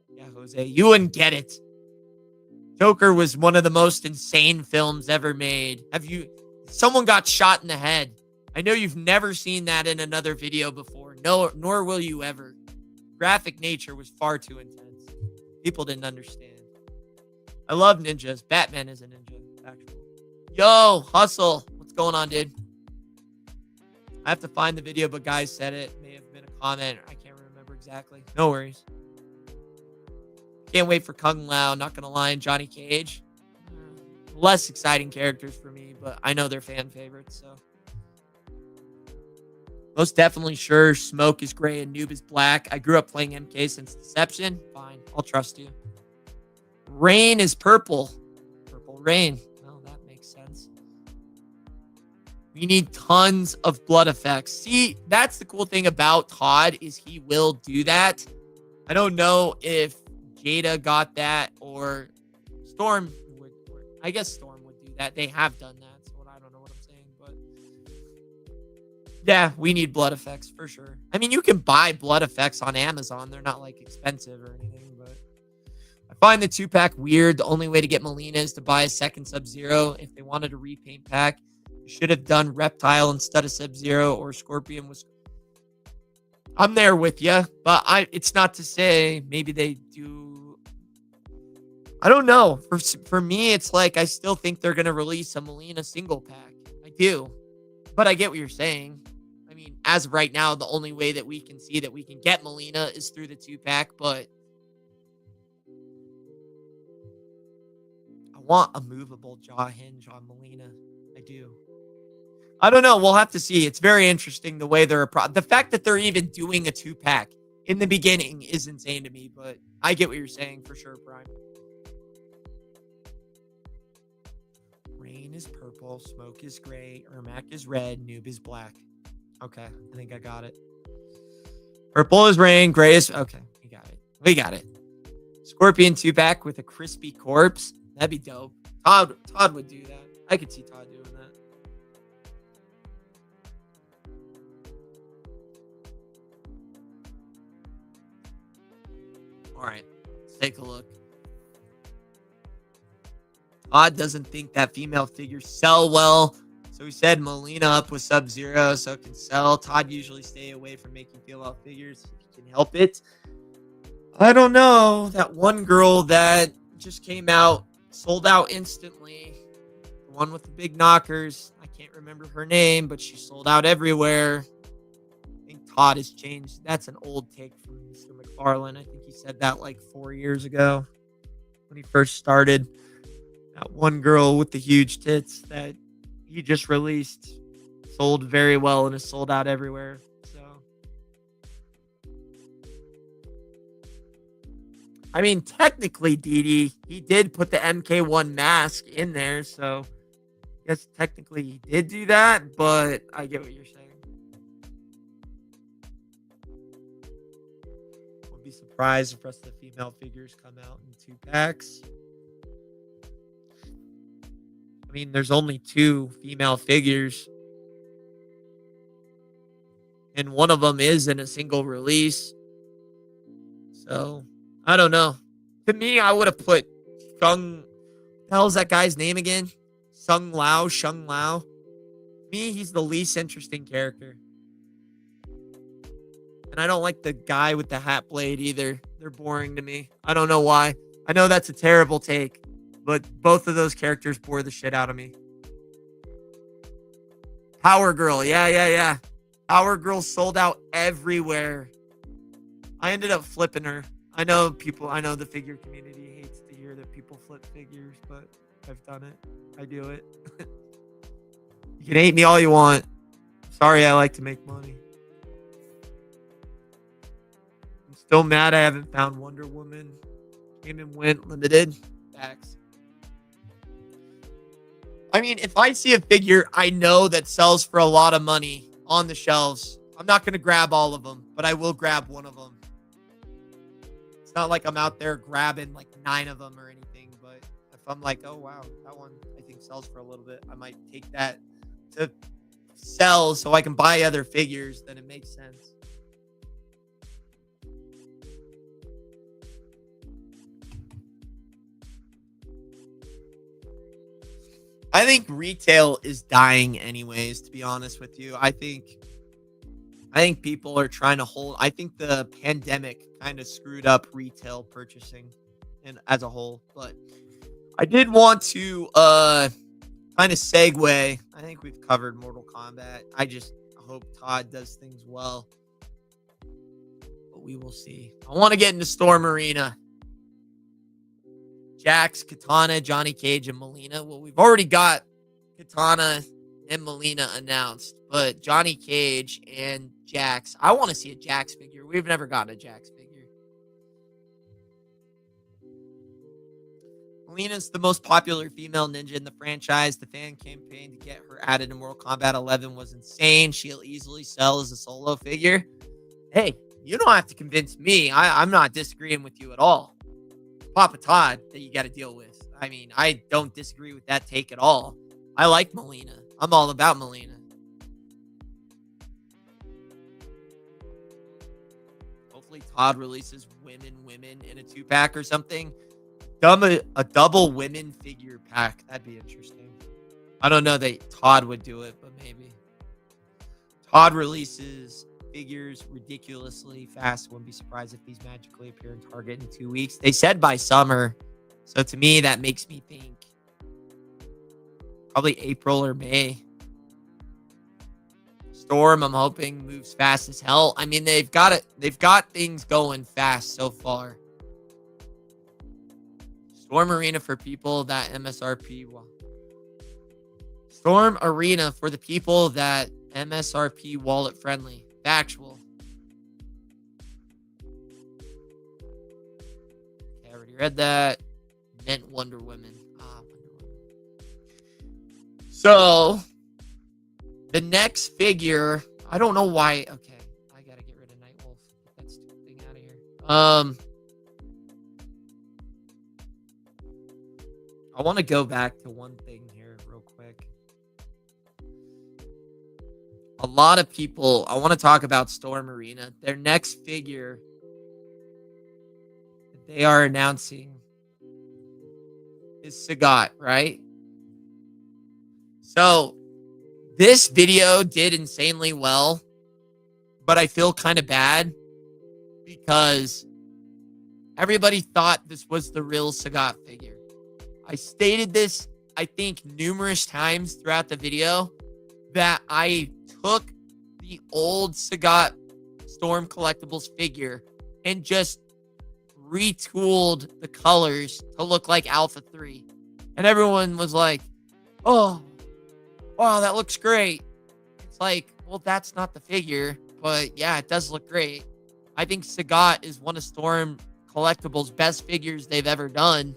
Yeah, Jose, you wouldn't get it. Joker was one of the most insane films ever made. Someone got shot in the head. I know you've never seen that in another video before. No, nor will you ever. Graphic nature was far too intense. People didn't understand. I love ninjas. Batman is a ninja, actually. Yo, Hustle. What's going on, dude? I have to find the video, but guys said it. May have been a comment. I can't remember exactly. No worries. Can't wait for Kung Lao. Not going to lie. And Johnny Cage. Less exciting characters for me, but I know they're fan favorites, so. Most definitely sure Smoke is gray and Noob is black. I grew up playing MK since Deception. Fine. I'll trust you. Rain is purple. Purple Rain. Sense. We need tons of blood effects. See, that's the cool thing about Todd is he will do that. I don't know if Jada got that or Storm would. I guess Storm would do that. They have done that, so I don't know what I'm saying, but yeah, we need blood effects for sure. I mean, you can buy blood effects on Amazon. They're not like expensive or anything, but I find the 2-pack weird. The only way to get Melina is to buy a second Sub-Zero. If they wanted a repaint pack, you should have done Reptile instead of Sub-Zero, or Scorpion was... I'm there with you, but it's not to say maybe they do... I don't know. For me, it's like I still think they're going to release a Melina single pack. I do. But I get what you're saying. I mean, as of right now, the only way that we can see that we can get Melina is through the 2-pack, but... want a movable jaw hinge on Melina. I do. I don't know. We'll have to see. It's very interesting the way they're the fact that they're even doing a 2-pack in the beginning is insane to me, but I get what you're saying for sure, Prime. Rain is purple, Smoke is gray, Ermac is red, Noob is black. Okay, I think I got it. Purple is rain, gray is... Okay, we got it. We got it. Scorpion 2-pack with a crispy corpse. That'd be dope. Todd would do that. I could see Todd doing that. All right, let's take a look. Todd doesn't think that female figures sell well, so he said Melina up with Sub-Zero so it can sell. Todd usually stay away from making female figures if he can help it. I don't know. That one girl that just came out sold out instantly. The one with the big knockers. I can't remember her name, but she sold out everywhere. I think Todd has changed. That's an old take from Mr. Mcfarlane. I think he said that like 4 years ago when he first started. That one girl with the huge tits that he just released sold very well and is sold out everywhere. I mean, technically, Didi, he did put the MK1 mask in there, so I guess technically he did do that, but I get what you're saying. I'll be surprised if the rest of the female figures come out in 2-packs. I mean, there's only 2 female figures, and one of them is in a single release. So, I don't know. To me, I would have put Shung. The hell's that guy's name again? Shung Lao. To me, he's the least interesting character. And I don't like the guy with the hat blade either. They're boring to me. I don't know why. I know that's a terrible take, but both of those characters bore the shit out of me. Power Girl. Yeah. Power Girl sold out everywhere. I ended up flipping her. I know the figure community hates to hear that people flip figures, but I've done it. I do it. You can hate me all you want. Sorry, I like to make money. I'm still mad I haven't found Wonder Woman. Came and went limited. Facts. I mean, if I see a figure I know that sells for a lot of money on the shelves, I'm not going to grab all of them, but I will grab one of them. It's not like I'm out there grabbing like 9 of them or anything, but if I'm like, oh, wow, that one I think sells for a little bit, I might take that to sell so I can buy other figures, then it makes sense. I think retail is dying anyways, to be honest with you. I think people are trying to hold. I think the pandemic kind of screwed up retail purchasing and as a whole. But I did want to kind of segue. I think we've covered Mortal Kombat. I just hope Todd does things well. But we will see. I want to get into Storm Arena. Jax, Katana, Johnny Cage, and Melina. Well, we've already got Katana and Melina announced, but Johnny Cage and Jax. I want to see a Jax figure. We've never gotten a Jax figure. Melina's the most popular female ninja in the franchise. The fan campaign to get her added in Mortal Kombat 11 was insane. She'll easily sell as a solo figure. Hey, you don't have to convince me. I'm not disagreeing with you at all. Papa Todd that you got to deal with. I mean, I don't disagree with that take at all. I like Melina. I'm all about Melina. Hopefully Todd releases women in a 2-pack or something. A double women figure pack. That'd be interesting. I don't know that Todd would do it, but maybe. Todd releases figures ridiculously fast. Wouldn't be surprised if these magically appear in Target in 2 weeks. They said by summer. So to me, that makes me think probably April or May. Storm, I'm hoping, moves fast as hell. I mean, they've got things going fast so far. Storm Arena for people that MSRP. Storm Arena for the people that MSRP wallet friendly. Factual. Okay, I already read that. Meant Wonder Woman. Wonder Woman. So, the next figure, I don't know why. Okay, I gotta get rid of Nightwolf. Get that stupid thing out of here. I want to go back to one thing here real quick. A lot of people, I want to talk about Storm Arena. Their next figure that they are announcing is Sagat, right? So, this video did insanely well, but I feel kind of bad because everybody thought this was the real Sagat figure. I stated this, I think, numerous times throughout the video that I took the old Sagat Storm Collectibles figure and just retooled the colors to look like Alpha 3. And everyone was like, oh, wow, that looks great. It's like, well, that's not the figure, but yeah, it does look great. I think Sagat is one of Storm Collectibles' best figures they've ever done.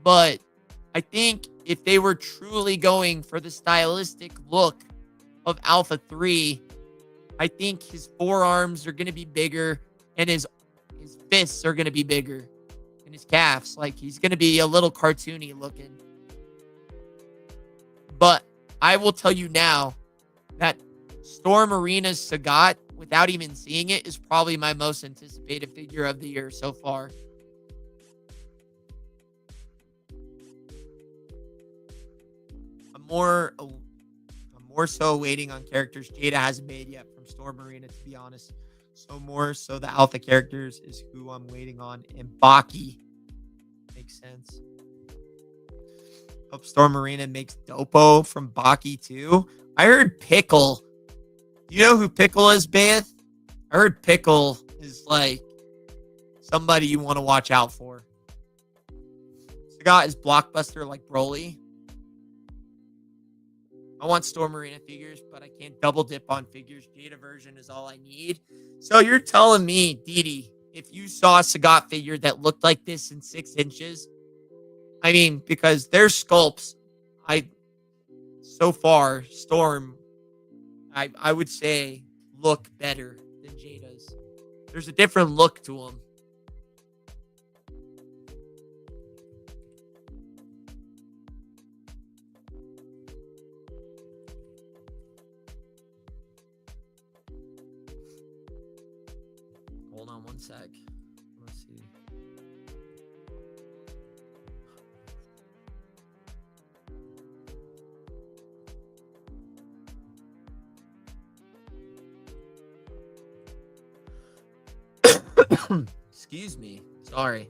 But I think if they were truly going for the stylistic look of Alpha 3, I think his forearms are going to be bigger. and his fists are going to be bigger, and his calves. Like, he's going to be a little cartoony looking. But I will tell you now that Storm Arena's Sagat, without even seeing it, is probably my most anticipated figure of the year so far. I'm more so waiting on characters Jada hasn't made yet from Storm Arena, to be honest. So more so the alpha characters is who I'm waiting on. And Baki makes sense. Hope Storm Arena makes Dopo from Baki too. I heard Pickle. Do you know who Pickle is, Beth? I heard Pickle is like somebody you want to watch out for. Sagat is blockbuster like Broly. I want Storm Arena figures, but I can't double dip on figures. Jada version is all I need. So you're telling me, Didi, if you saw a Sagat figure that looked like this in 6 inches, I mean, because their sculpts, so far, Storm, I would say, look better than Jada's. There's a different look to them. Hold on one sec. Let's see. Excuse me. Sorry.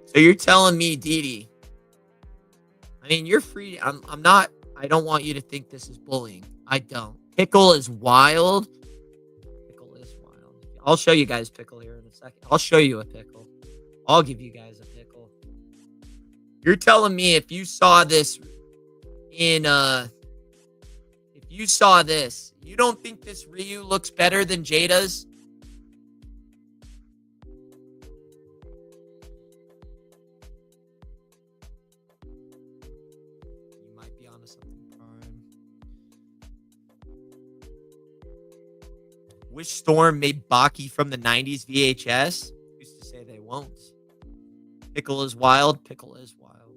So you're telling me, Didi, I mean, you're free. I'm not, I don't want you to think this is bullying. I don't. Pickle is wild. Pickle is wild. I'll show you guys Pickle here in a second. I'll show you a Pickle. I'll give you guys a Pickle. You're telling me if you saw this in, if you saw this, you don't think this Ryu looks better than Jada's? Wish Storm made Baki from the 90s VHS? Used to say they won't. Pickle is wild. Pickle is wild.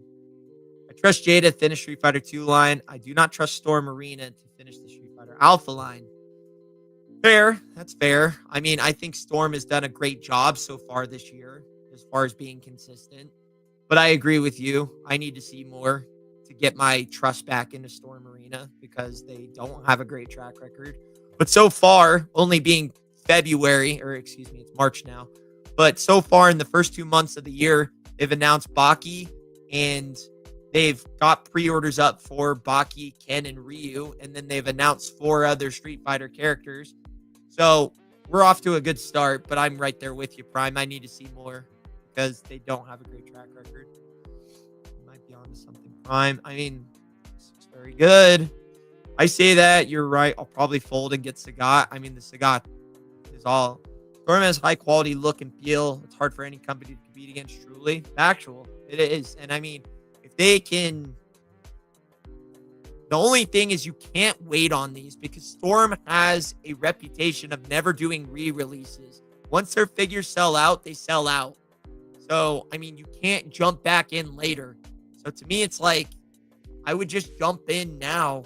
I trust Jada to finish Street Fighter 2 line. I do not trust Storm Arena to finish the Street Fighter Alpha line. Fair. That's fair. I mean, I think Storm has done a great job so far this year as far as being consistent. But I agree with you. I need to see more to get my trust back into Storm Arena because they don't have a great track record. But so far, only being February, or excuse me, it's March now. But so far in the first 2 months of the year, they've announced Baki and they've got pre-orders up for Baki, Ken, and Ryu. And then they've announced 4 other Street Fighter characters. So we're off to a good start, but I'm right there with you, Prime. I need to see more because they don't have a great track record. You might be onto something, Prime. I mean, this looks very good. I say that, you're right. I'll probably fold and get Sagat. I mean, the Sagat is all. Storm has high quality look and feel. It's hard for any company to compete against, truly. Factual. It is. And I mean, if they can. The only thing is you can't wait on these because Storm has a reputation of never doing re-releases. Once their figures sell out, they sell out. So, I mean, you can't jump back in later. So to me, it's like, I would just jump in now.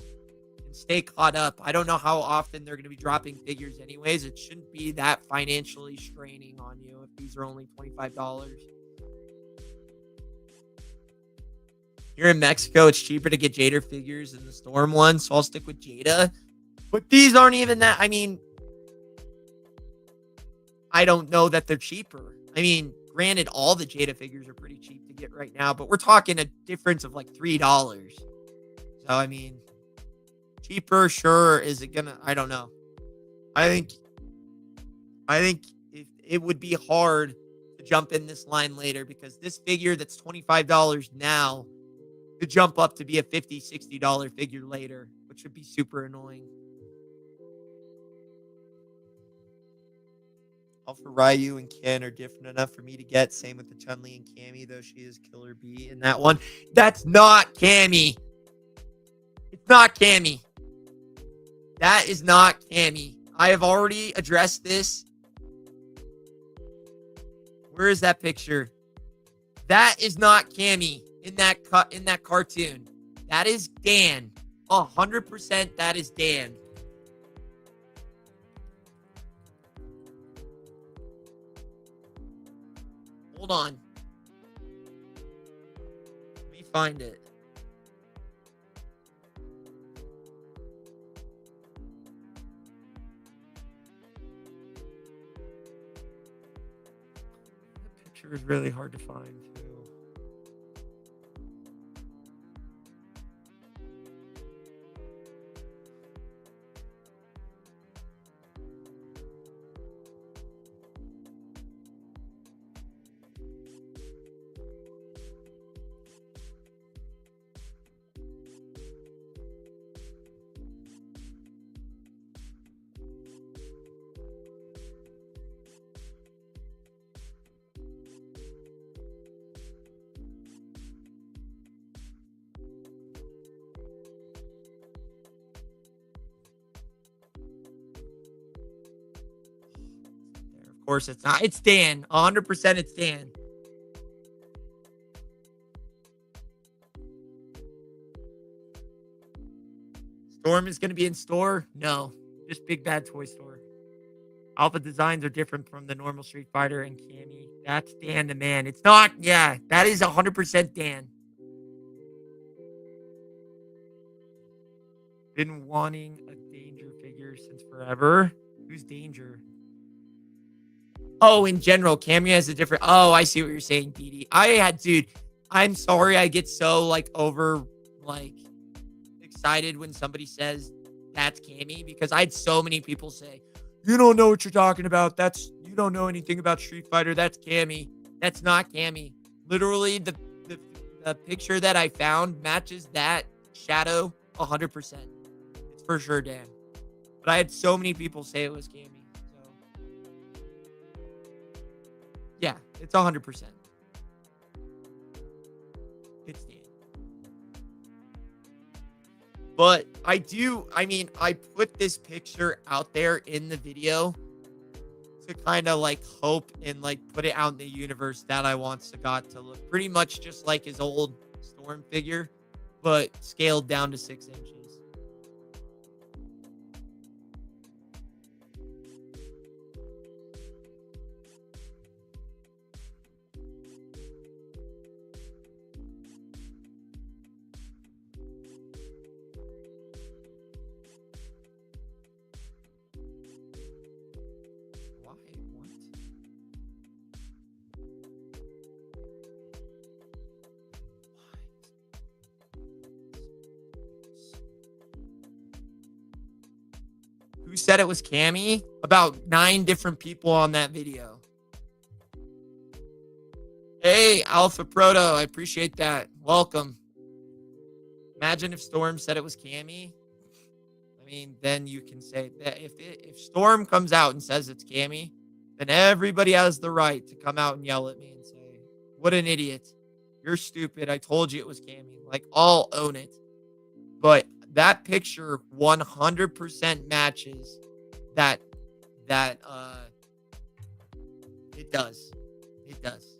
Stay caught up. I don't know how often they're going to be dropping figures anyways. It shouldn't be that financially straining on you if these are only $25. Here in Mexico, it's cheaper to get Jada figures than the Storm one, so I'll stick with Jada. But these aren't even that. I mean, I don't know that they're cheaper. I mean, granted, all the Jada figures are pretty cheap to get right now, but we're talking a difference of like $3. So, I mean, cheaper, sure. Is it gonna? I don't know. I think it would be hard to jump in this line later because this figure that's $25 now could jump up to be a $50, $60 figure later, which would be super annoying. Alpha Ryu and Ken are different enough for me to get. Same with the Chun-Li and Cammy, though she is Killer B in that one. That's not Cammy. It's not Cammy. That is not Cammy. I have already addressed this. Where is that picture? That is not Cammy in that cartoon. That is Dan. 100% that is Dan. Hold on. Let me find it. The picture is really hard to find, too. Of course it's not. It's Dan. 100% it's Dan. Storm is going to be in store? No. Just Big Bad Toy Store. Alpha designs are different from the normal Street Fighter and Cammy. That's Dan the man. It's not. Yeah, that is 100% Dan. Been wanting a Danger figure since forever. Who's Danger? Oh, in general, Cammy has a different. Oh, I see what you're saying, Dee Dee. Dude, I'm sorry. I get so excited when somebody says that's Cammy, because I had so many people say, you don't know what you're talking about. You don't know anything about Street Fighter. That's Cammy. That's not Cammy. Literally, the picture that I found matches that shadow 100%. It's for sure Dan. But I had so many people say it was Cammy. Yeah, it's 100%. It's Dan. But I put this picture out there in the video to kind of hope and put it out in the universe that I want Sagat to look pretty much just like his old Storm figure, but scaled down to 6 inches. Who said it was Cammy? About 9 different people on that video. Hey, Alpha Proto, I appreciate that. Welcome. Imagine if Storm said it was Cammy. I mean, then you can say that if Storm comes out and says it's Cammy, then everybody has the right to come out and yell at me and say, what an idiot. You're stupid. I told you it was Cammy. I'll own it. But that picture 100% matches that it does. It does.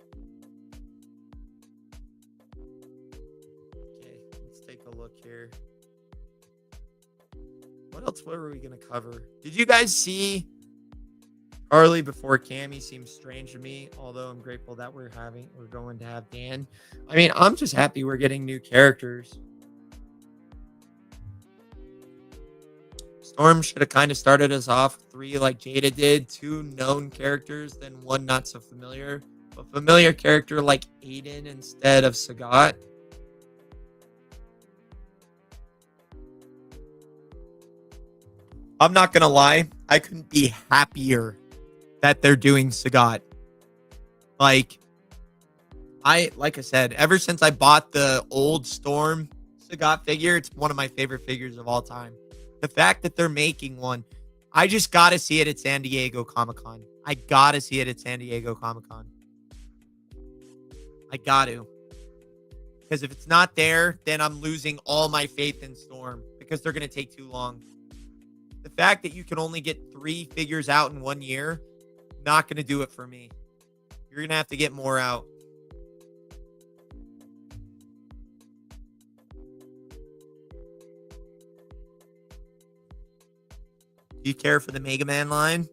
Okay, let's take a look here. What else were we going to cover? Did you guys see Harley before Cammy? Seems strange to me, although I'm grateful that we're going to have Dan. I mean, I'm just happy we're getting new characters. Storm should have kind of started us off 3 like Jada did. 2 known characters, then 1 not so familiar. A familiar character like Aiden instead of Sagat. I'm not going to lie. I couldn't be happier that they're doing Sagat. Like I said, ever since I bought the old Storm Sagat figure, it's one of my favorite figures of all time. The fact that they're making one, I just got to see it at San Diego Comic-Con. I got to see it at San Diego Comic-Con. I got to. Because if it's not there, then I'm losing all my faith in Storm because they're going to take too long. The fact that you can only get 3 figures out in 1 year, not going to do it for me. You're going to have to get more out. Do you care for the Mega Man line?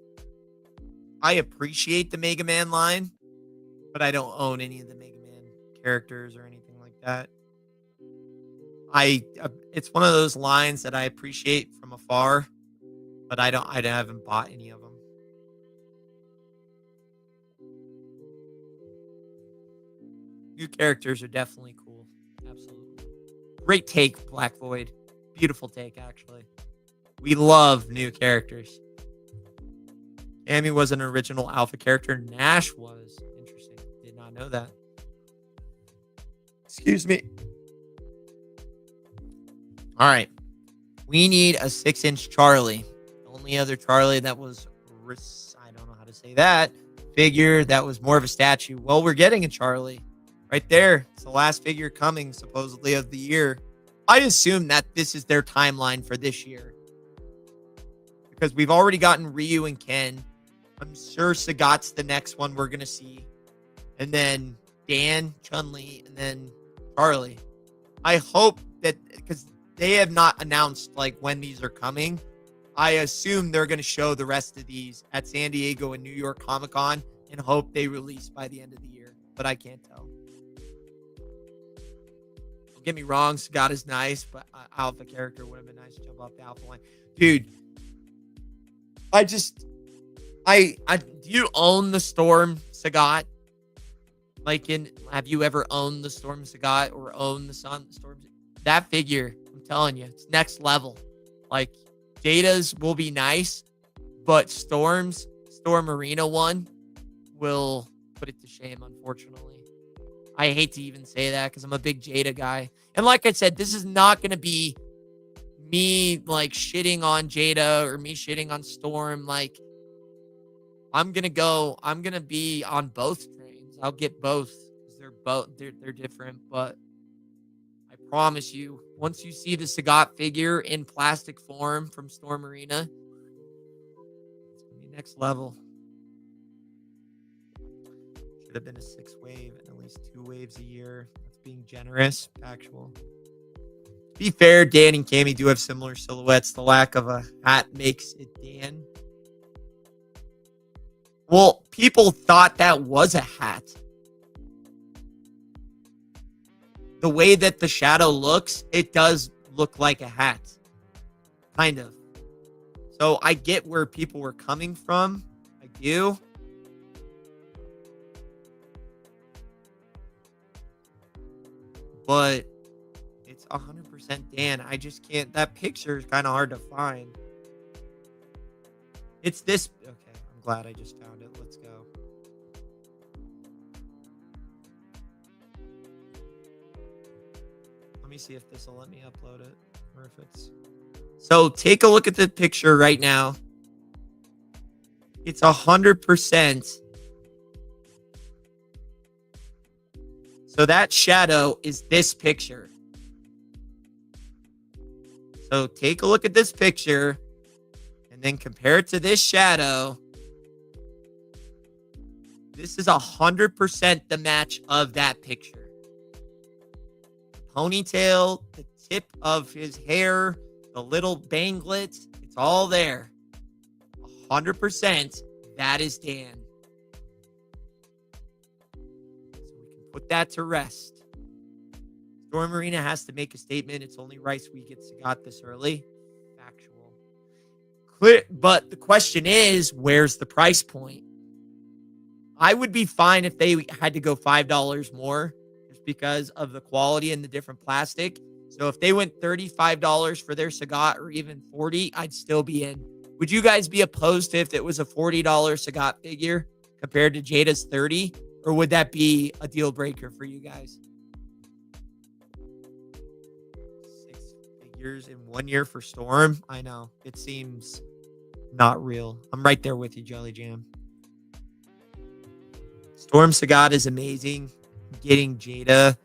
I appreciate the Mega Man line, but I don't own any of the Mega Man characters or anything like that. It's one of those lines that I appreciate from afar, but I haven't bought any of them. New characters are definitely cool. Absolutely. Great take, Black Void. Beautiful take, actually. We love new characters. Amy was an original alpha character. Nash was. Interesting. Did not know that. Excuse me. All right. We need a 6-inch Charlie. The only other Charlie that was, I don't know how to say that, figure that was more of a statue. Well, we're getting a Charlie. Right there. It's the last figure coming, supposedly, of the year. I assume that this is their timeline for this year. Because we've already gotten Ryu and Ken. I'm sure Sagat's the next one we're going to see. And then Dan, Chun-Li, and then Charlie. I hope that, because they have not announced like when these are coming, I assume they're going to show the rest of these at San Diego and New York Comic-Con and hope they release by the end of the year. But I can't tell. Don't get me wrong, Sagat is nice, but alpha character would have been nice to jump off the alpha line. Dude, do you own the Storm Sagat? Have you ever owned the Storm Sagat or owned the Storm? That figure, I'm telling you, it's next level. Like, Jada's will be nice, but Storm Arena one will put it to shame, unfortunately. I hate to even say that because I'm a big Jada guy. And like I said, this is not going to be me like shitting on Jada or me shitting on Storm. Like, I'm going to be on both trains. I'll get both because they're different. But I promise you, once you see the Sagat figure in plastic form from Storm Arena, it's going to be next level. Should have been a 6 wave and at least 2 waves a year. That's being generous. Factual. To be fair, Dan and Cammy do have similar silhouettes. The lack of a hat makes it Dan. Well, people thought that was a hat. The way that the shadow looks, it does look like a hat. Kind of. So I get where people were coming from. I do. But it's 100% Dan. I just can't. That picture is kind of hard to find. It's this. Okay, I'm glad I just found it. Let's go. Let me see if this will let me upload it. Or if it's. So take a look at the picture right now. It's 100%. So that shadow is this picture. So take a look at this picture and then compare it to this shadow. This is 100% the match of that picture. The ponytail, the tip of his hair, the little banglet, it's all there. 100% that is Dan. Put that to rest. Storm Arena has to make a statement. It's only right we get Sagat this early. Factual. Clear, but the question is, where's the price point? I would be fine if they had to go $5 more just because of the quality and the different plastic. So if they went $35 for their Sagat or even $40, I'd still be in. Would you guys be opposed to if it was a $40 Sagat figure compared to Jada's $30? Or would that be a deal breaker for you guys? 6 figures in 1 year for Storm? I know. It seems not real. I'm right there with you, Jelly Jam. Storm Sagat is amazing. Getting Jada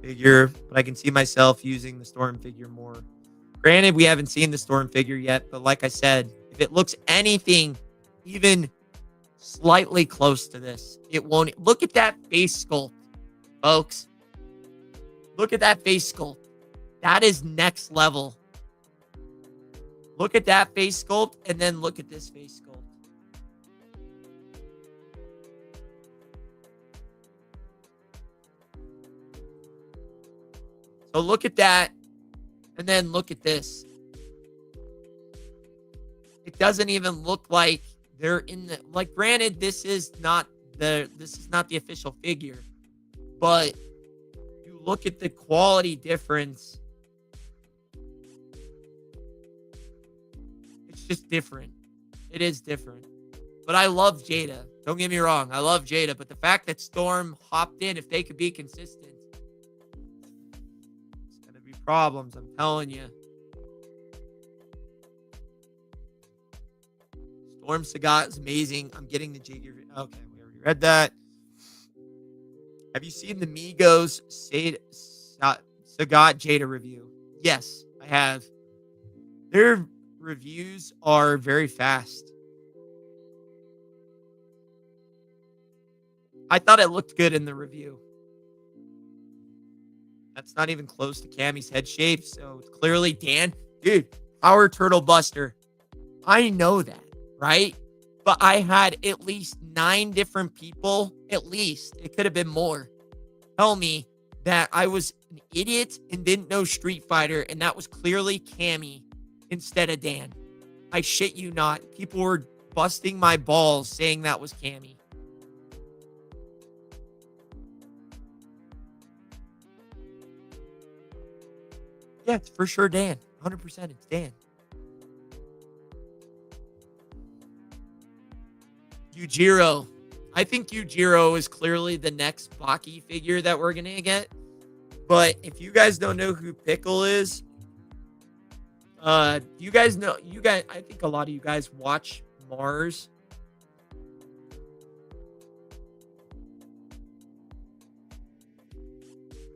figure, but I can see myself using the Storm figure more. Granted, we haven't seen the Storm figure yet, but like I said, if it looks anything even slightly close to this, it won't. Look at that face sculpt, folks. Look at that face sculpt. That is next level. Look at that face sculpt, and then look at this face sculpt. So look at that, and then look at this. It doesn't even look like they're in the, like, granted, this is not the official figure, but you look at the quality difference. It's just different. It is different. But I love Jada. Don't get me wrong. I love Jada. But the fact that Storm hopped in, if they could be consistent, it's going to be problems. I'm telling you. Storm Sagat is amazing. I'm getting the Jada. Okay, we already read that. Have you seen the Migos Sagat Jada review? Yes, I have. Their reviews are very fast. I thought it looked good in the review. That's not even close to Cammy's head shape, so it's clearly Dan. Dude, Power Turtle Buster. I know that, right? But I had at least 9 different people, at least, it could have been more, tell me that I was an idiot and didn't know Street Fighter, and that was clearly Cammy instead of Dan. I shit you not. People were busting my balls saying that was Cammy. Yeah, it's for sure Dan. 100% it's Dan. Yujiro. I think Yujiro is clearly the next Baki figure that we're going to get. But if you guys don't know who Pickle is, you guys know, I think a lot of you guys watch Mars.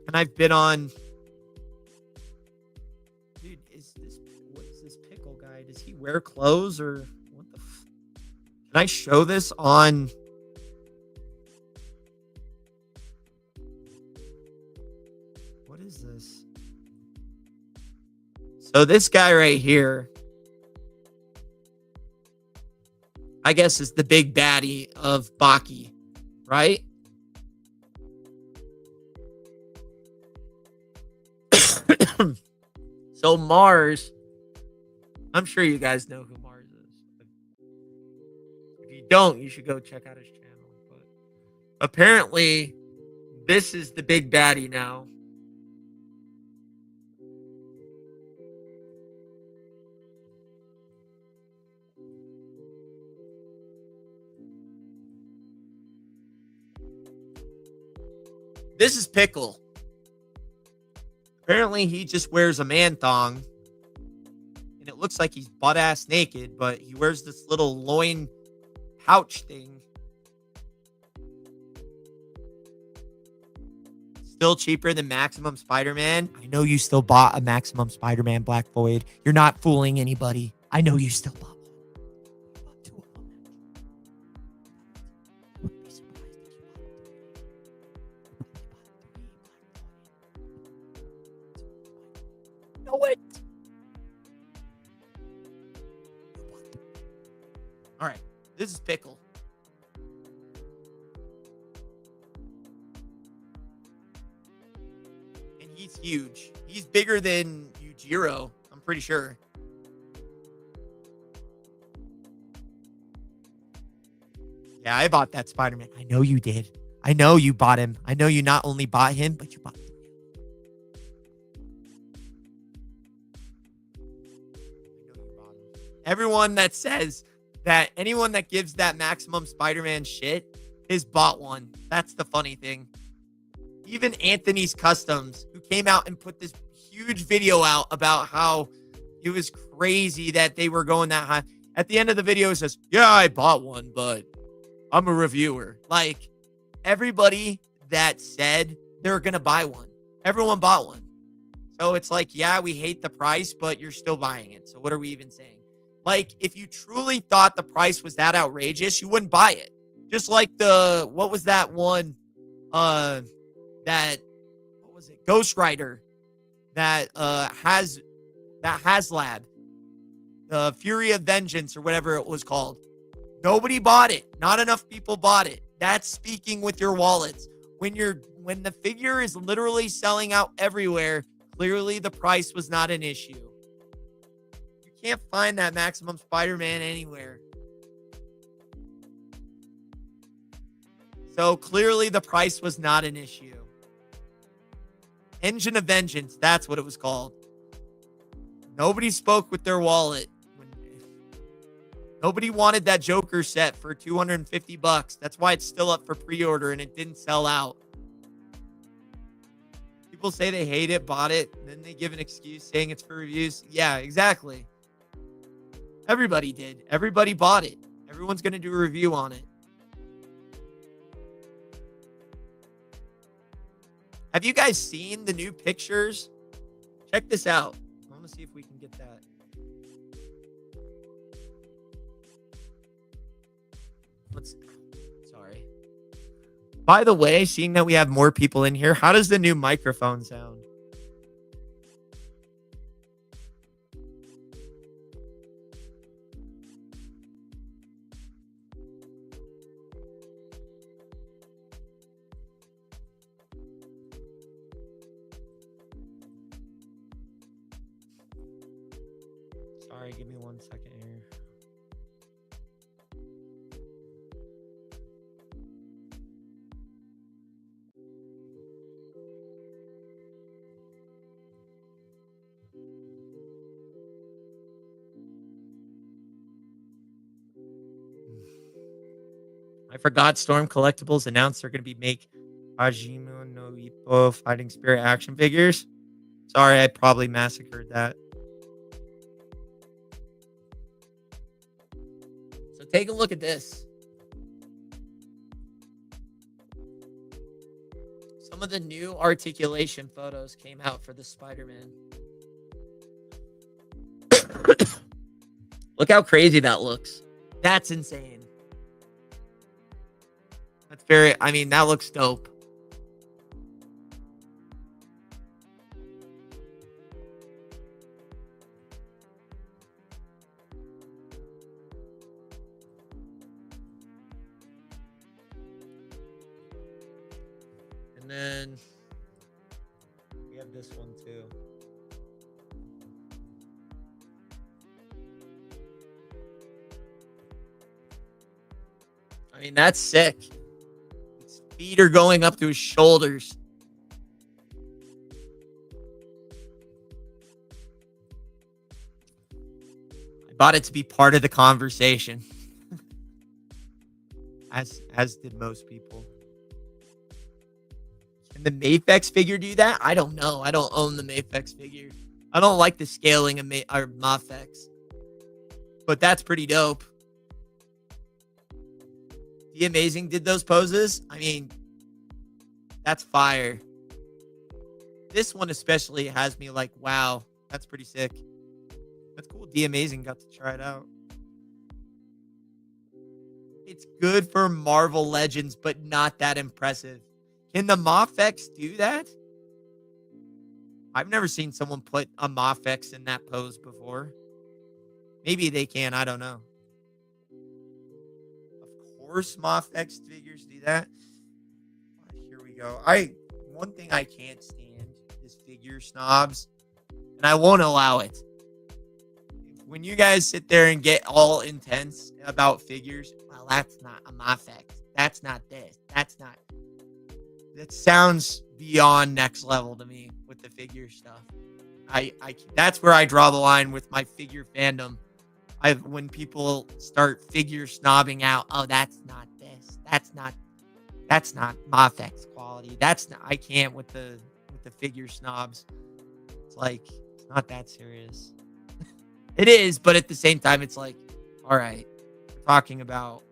And I've been on, dude, what is this Pickle guy? Does he wear clothes or what the can I show this on? What is this? So this guy right here, I guess, is the big baddie of Baki, right? So Mars, I'm sure you guys know who Mars is. If you don't, you should go check out his channel. But apparently, this is the big baddie now. This is Pickle. Apparently, he just wears a man thong. And it looks like he's butt-ass naked, but he wears this little loin pouch thing. Still cheaper than Maximum Spider-Man. I know you still bought a Maximum Spider-Man Black Void. You're not fooling anybody. I know you still bought one. You bought 2 of them. I wouldn't be surprised if you bought 3. Know it. All right, this is Pickle. And he's huge. He's bigger than Yujiro, I'm pretty sure. Yeah, I bought that Spider-Man. I know you did. I know you bought him. I know you not only bought him, but you bought him. Everyone that says that, anyone that gives that Maximum Spider-Man shit has bought one. That's the funny thing. Even Anthony's Customs, who came out and put this huge video out about how it was crazy that they were going that high. At the end of the video, it says, yeah, I bought one, but I'm a reviewer. Like, everybody that said they're going to buy one, everyone bought one. So it's like, yeah, we hate the price, but you're still buying it. So what are we even saying? Like, if you truly thought the price was that outrageous, you wouldn't buy it. Just like what was that one, what was it? Ghost Rider that HasLab, the Fury of Vengeance or whatever it was called. Nobody bought it. Not enough people bought it. That's speaking with your wallets. When the figure is literally selling out everywhere, clearly the price was not an issue. You can't find that Maximum Spider-Man anywhere. So clearly the price was not an issue. Engine of Vengeance, that's what it was called. Nobody spoke with their wallet. Nobody wanted that Joker set for $250. That's why it's still up for pre-order and it didn't sell out. People say they hate it, bought it, and then they give an excuse saying it's for reviews. Yeah, exactly. Everybody did. Everybody bought it. Everyone's going to do a review on it. Have you guys seen the new pictures? Check this out. I want to see if we can get that. Sorry. By the way, seeing that we have more people in here, how does the new microphone sound? Sorry, give me 1 second here. I forgot Storm Collectibles announced they're going to be make Hajime no Ippo Fighting Spirit action figures. Sorry, I probably massacred that. So take a look at this. Some of the new articulation photos came out for the Spider-Man. Look how crazy that looks. That's insane. That's that looks dope. And then we have this one too. That's sick. His feet are going up to his shoulders. I bought it to be part of the conversation. as did most people. Can the Mafex figure do that? I don't know. I don't own the Mafex figure. I don't like the scaling of Mafex. But that's pretty dope. The Amazing did those poses. That's fire. This one especially has me like, wow, that's pretty sick. That's cool. The Amazing got to try it out. It's good for Marvel Legends, but not that impressive. Can the Mafex do that? I've never seen someone put a Mafex in that pose before. Maybe they can. I don't know. Of course, Mafex figures do that. Here we go. One thing I can't stand is figure snobs, and I won't allow it. When you guys sit there and get all intense about figures, well, that's not a Mafex. That's not this. That's not. That sounds beyond next level to me with the figure stuff. That's where I draw the line with my figure fandom. When people start figure snobbing out, oh, that's not this. That's not Mafex quality. I can't with the figure snobs. It's like, it's not that serious. It is, but at the same time, it's like, All right. We're talking about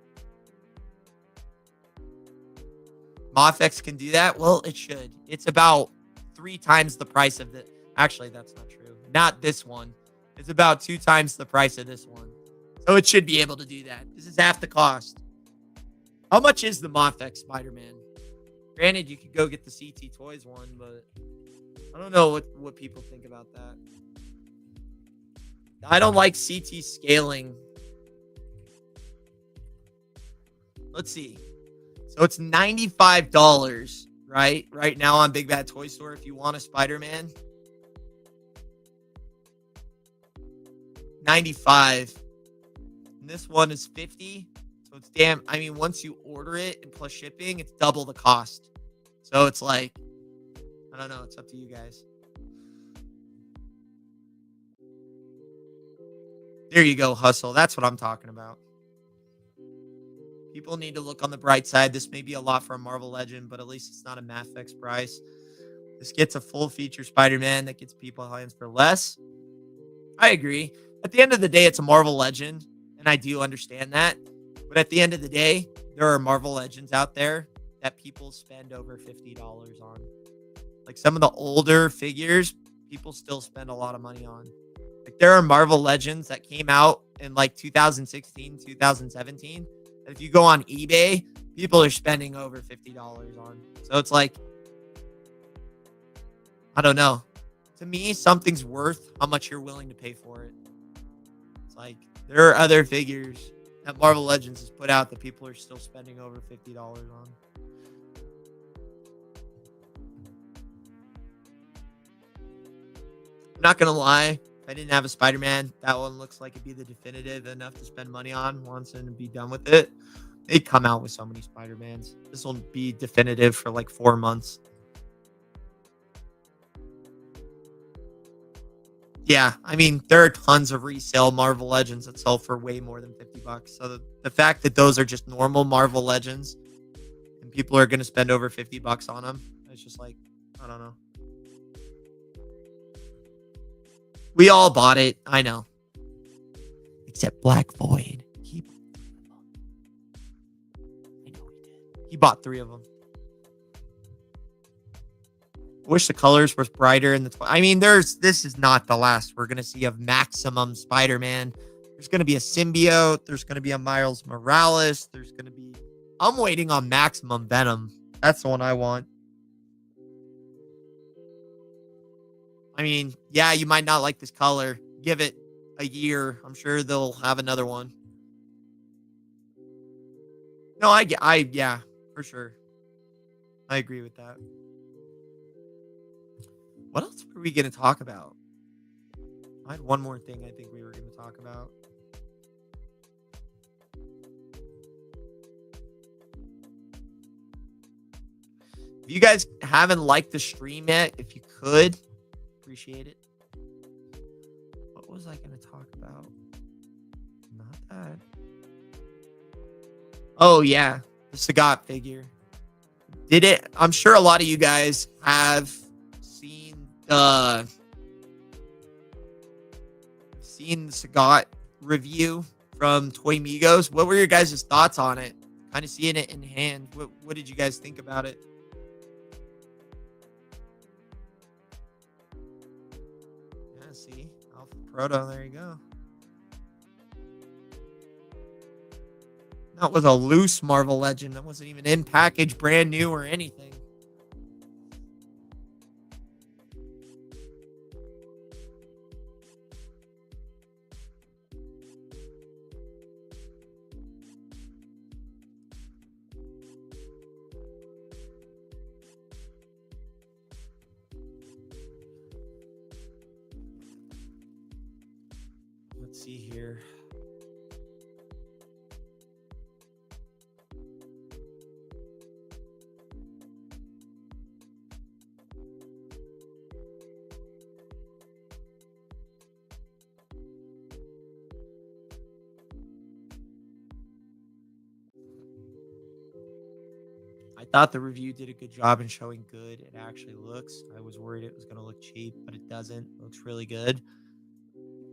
Mofex can do that. Well, it should. It's about 3 times the price of the. Actually, that's not true. Not this one. It's about 2 times the price of this one. So it should be able to do that. This is half the cost. How much is the Mofex Spider-Man? Granted, you could go get the CT Toys one, but I don't know what people think about that. I don't like CT scaling. Let's see. So it's $95, right? Right now on Big Bad Toy Store if you want a Spider-Man. 95. And this one is 50. So it's damn. I mean, once you order it and plus shipping, it's double the cost. So it's like, I don't know. It's up to you guys. There you go, Hustle. That's what I'm talking about. People need to look on the bright side. This may be a lot for a Marvel Legend, but at least it's not a Mafex price. This gets a full feature Spider-Man that gets people hands for less. I agree. At the end of the day, it's a Marvel Legend, and I do understand that. But at the end of the day, there are Marvel Legends out there that people spend over $50 on. Like some of the older figures, people still spend a lot of money on. Like there are Marvel Legends that came out in like 2016, 2017. And if you go on eBay, people are spending over $50 on. So it's like, I don't know. To me, something's worth how much you're willing to pay for it. It's like there are other figures that Marvel Legends has put out that people are still spending over $50 on. I'm not going to lie. If I didn't have a Spider-Man, that one looks like it'd be the definitive enough to spend money on once and be done with it. They come out with so many Spider-Mans. This will be definitive for like 4 months. Yeah, I mean, there are tons of resale Marvel Legends that sell for way more than $50. So the fact that those are just normal Marvel Legends and people are going to spend over $50 on them, it's just like, I don't know. We all bought it. I know. Except Black Void. I know he did. He bought 3 of them. Wish the colors were brighter in the. I mean, this is not the last we're gonna see of Maximum Spider-Man. There's gonna be a symbiote. There's gonna be a Miles Morales. There's gonna be. I'm waiting on Maximum Venom. That's the one I want. I mean, yeah, you might not like this color. Give it a year. I'm sure they'll have another one. No, yeah, for sure. I agree with that. What else were we going to talk about? I had one more thing I think we were going to talk about. If you guys haven't liked the stream yet, if you could, appreciate it. What was I going to talk about? Not that. Oh, yeah. The Sagat figure. Did it? I'm sure a lot of you guys have seen the Sagat review from Toy Migos. What were your guys' thoughts on it? Kind of seeing it in hand. What did you guys think about it? Yeah, see? Alpha Proto, there you go. That was a loose Marvel Legend. That wasn't even in package, brand new or anything. Let's see here. I thought the review did a good job in showing good it actually looks. I was worried it was going to look cheap, but it doesn't. It looks really good.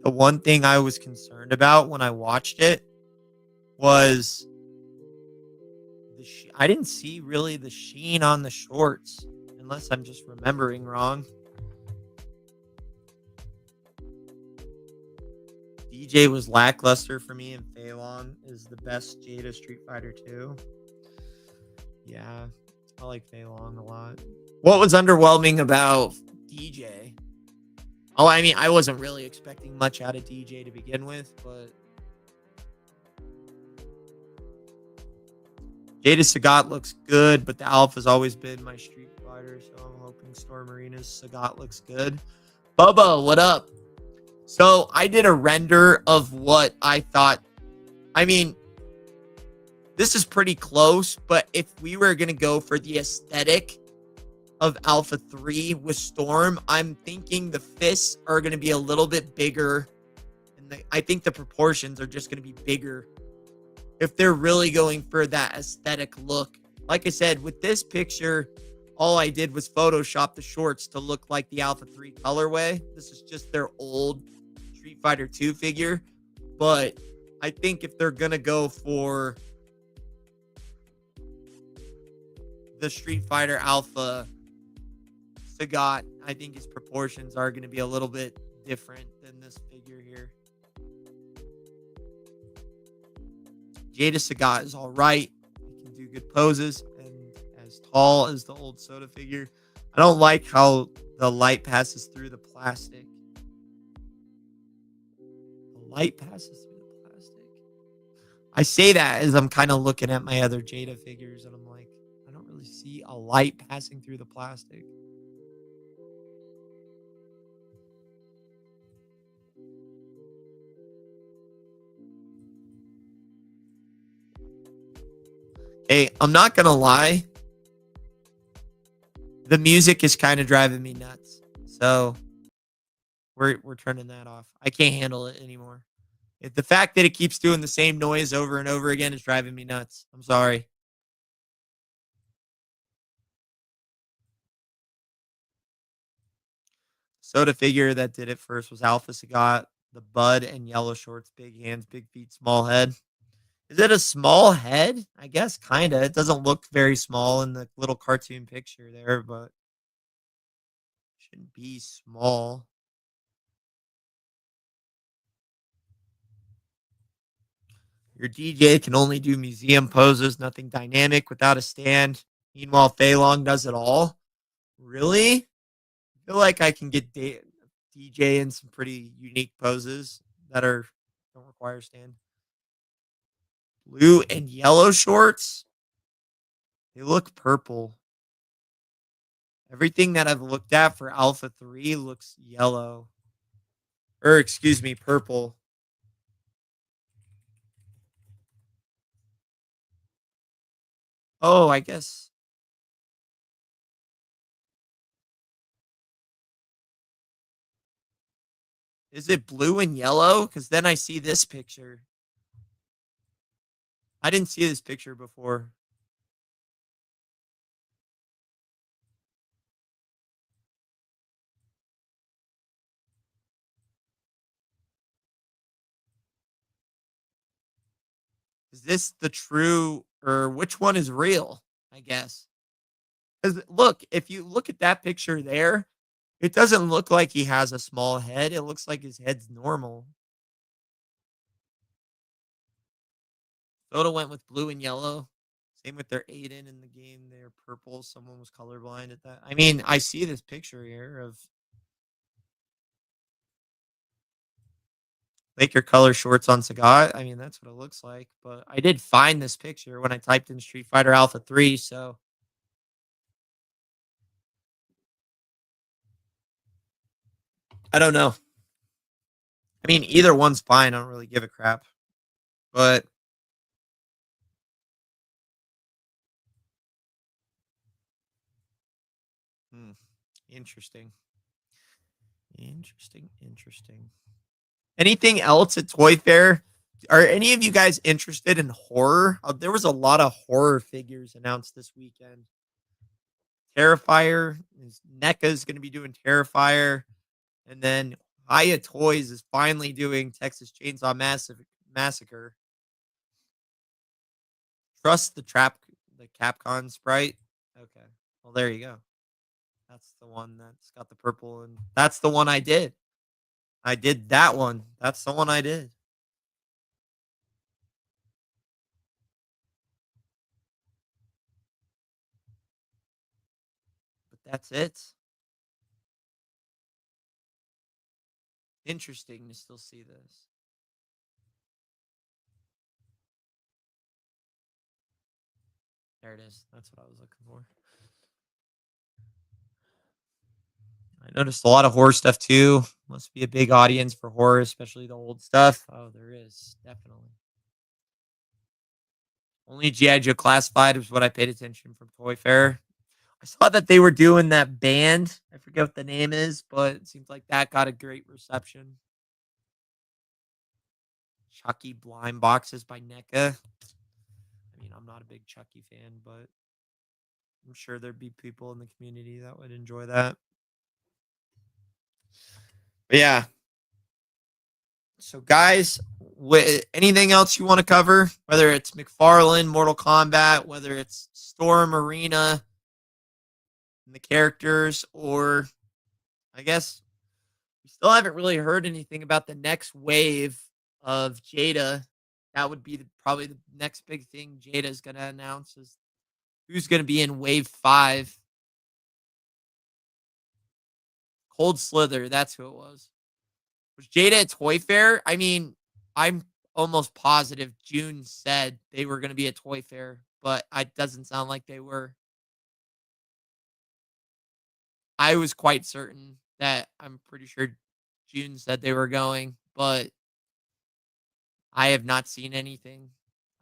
The one thing I was concerned about when I watched it was I didn't see really the sheen on the shorts, unless I'm just remembering wrong. DJ was lackluster for me, and Phalon is the best Jada Street Fighter 2. Yeah, I like Phalon a lot. What was underwhelming about DJ? Oh, I mean, I wasn't really expecting much out of DJ to begin with, but Jada Sagat looks good, but the Alpha's always been my Street Fighter, so I'm hoping Storm Arena's Sagat looks good. Bubba, what up? So I did a render of what I thought. I mean, this is pretty close, but if we were going to go for the aesthetic of Alpha 3 with Storm, I'm thinking the fists are going to be a little bit bigger. And I think the proportions are just going to be bigger if they're really going for that aesthetic look. Like I said, with this picture, all I did was Photoshop the shorts to look like the Alpha 3 colorway. This is just their old Street Fighter 2 figure. But I think if they're going to go for the Street Fighter Alpha Sagat, I think his proportions are going to be a little bit different than this figure here. Jada Sagat is all right. He can do good poses and as tall as the old Soda figure. I don't like how the light passes through the plastic. The light passes through the plastic. I say that as I'm kind of looking at my other Jada figures and I'm like, I don't really see a light passing through the plastic. Hey, I'm not going to lie. The music is kind of driving me nuts. So we're turning that off. I can't handle it anymore. The fact that it keeps doing the same noise over and over again is driving me nuts. I'm sorry. Soda figure that did it first was Alpha Sagat, the bud and yellow shorts, big hands, big feet, small head. Is it a small head? I guess kind of. It doesn't look very small in the little cartoon picture there, but shouldn't be small. Your DJ can only do museum poses, nothing dynamic without a stand. Meanwhile, Phalong does it all. Really? I feel like I can get DJ in some pretty unique poses that don't require a stand. Blue and yellow shorts. They look purple. Everything that I've looked at for Alpha 3 looks yellow. Or, excuse me, purple. Oh, I guess. Is it blue and yellow? Because then I see this picture. I didn't see this picture before. Is this the true, or which one is real? I guess. Because look, if you look at that picture there, it doesn't look like he has a small head. It looks like his head's normal. Soda went with blue and yellow. Same with their Aiden in the game. They're purple. Someone was colorblind at that. I mean, I see this picture here of Laker color shorts on Sagat. I mean, that's what it looks like. But I did find this picture when I typed in Street Fighter Alpha 3, so I don't know. I mean, either one's fine. I don't really give a crap. But interesting. Interesting. Anything else at Toy Fair? Are any of you guys interested in horror? There was a lot of horror figures announced this weekend. Terrifier, NECA is going to be doing Terrifier, and then Hiya Toys is finally doing Texas Chainsaw Massacre. Trust the Capcom sprite. Okay. Well, there you go. That's the one that's got the purple, and that's the one I did. I did that one. That's the one I did. But that's it. Interesting to still see this. There it is. That's what I was looking for. I noticed a lot of horror stuff too. Must be a big audience for horror, especially the old stuff. Oh, there is. Definitely. Only G.I. Joe Classified was what I paid attention from Toy Fair. I saw that they were doing that band. I forget what the name is, but it seems like that got a great reception. Chucky blind boxes by NECA. I mean, I'm not a big Chucky fan, but I'm sure there'd be people in the community that would enjoy that. But yeah. So, guys, anything else you want to cover? Whether it's Mcfarlane, Mortal Kombat, whether it's Storm Arena, and the characters, or I guess we still haven't really heard anything about the next wave of Jada. That would be probably the next big thing Jada is going to announce is who's going to be in Wave 5. Cold Slither, that's who it was. Was Jada at Toy Fair? I mean, I'm almost positive June said they were going to be at Toy Fair, but it doesn't sound like they were. I was quite certain that I'm pretty sure June said they were going, but I have not seen anything.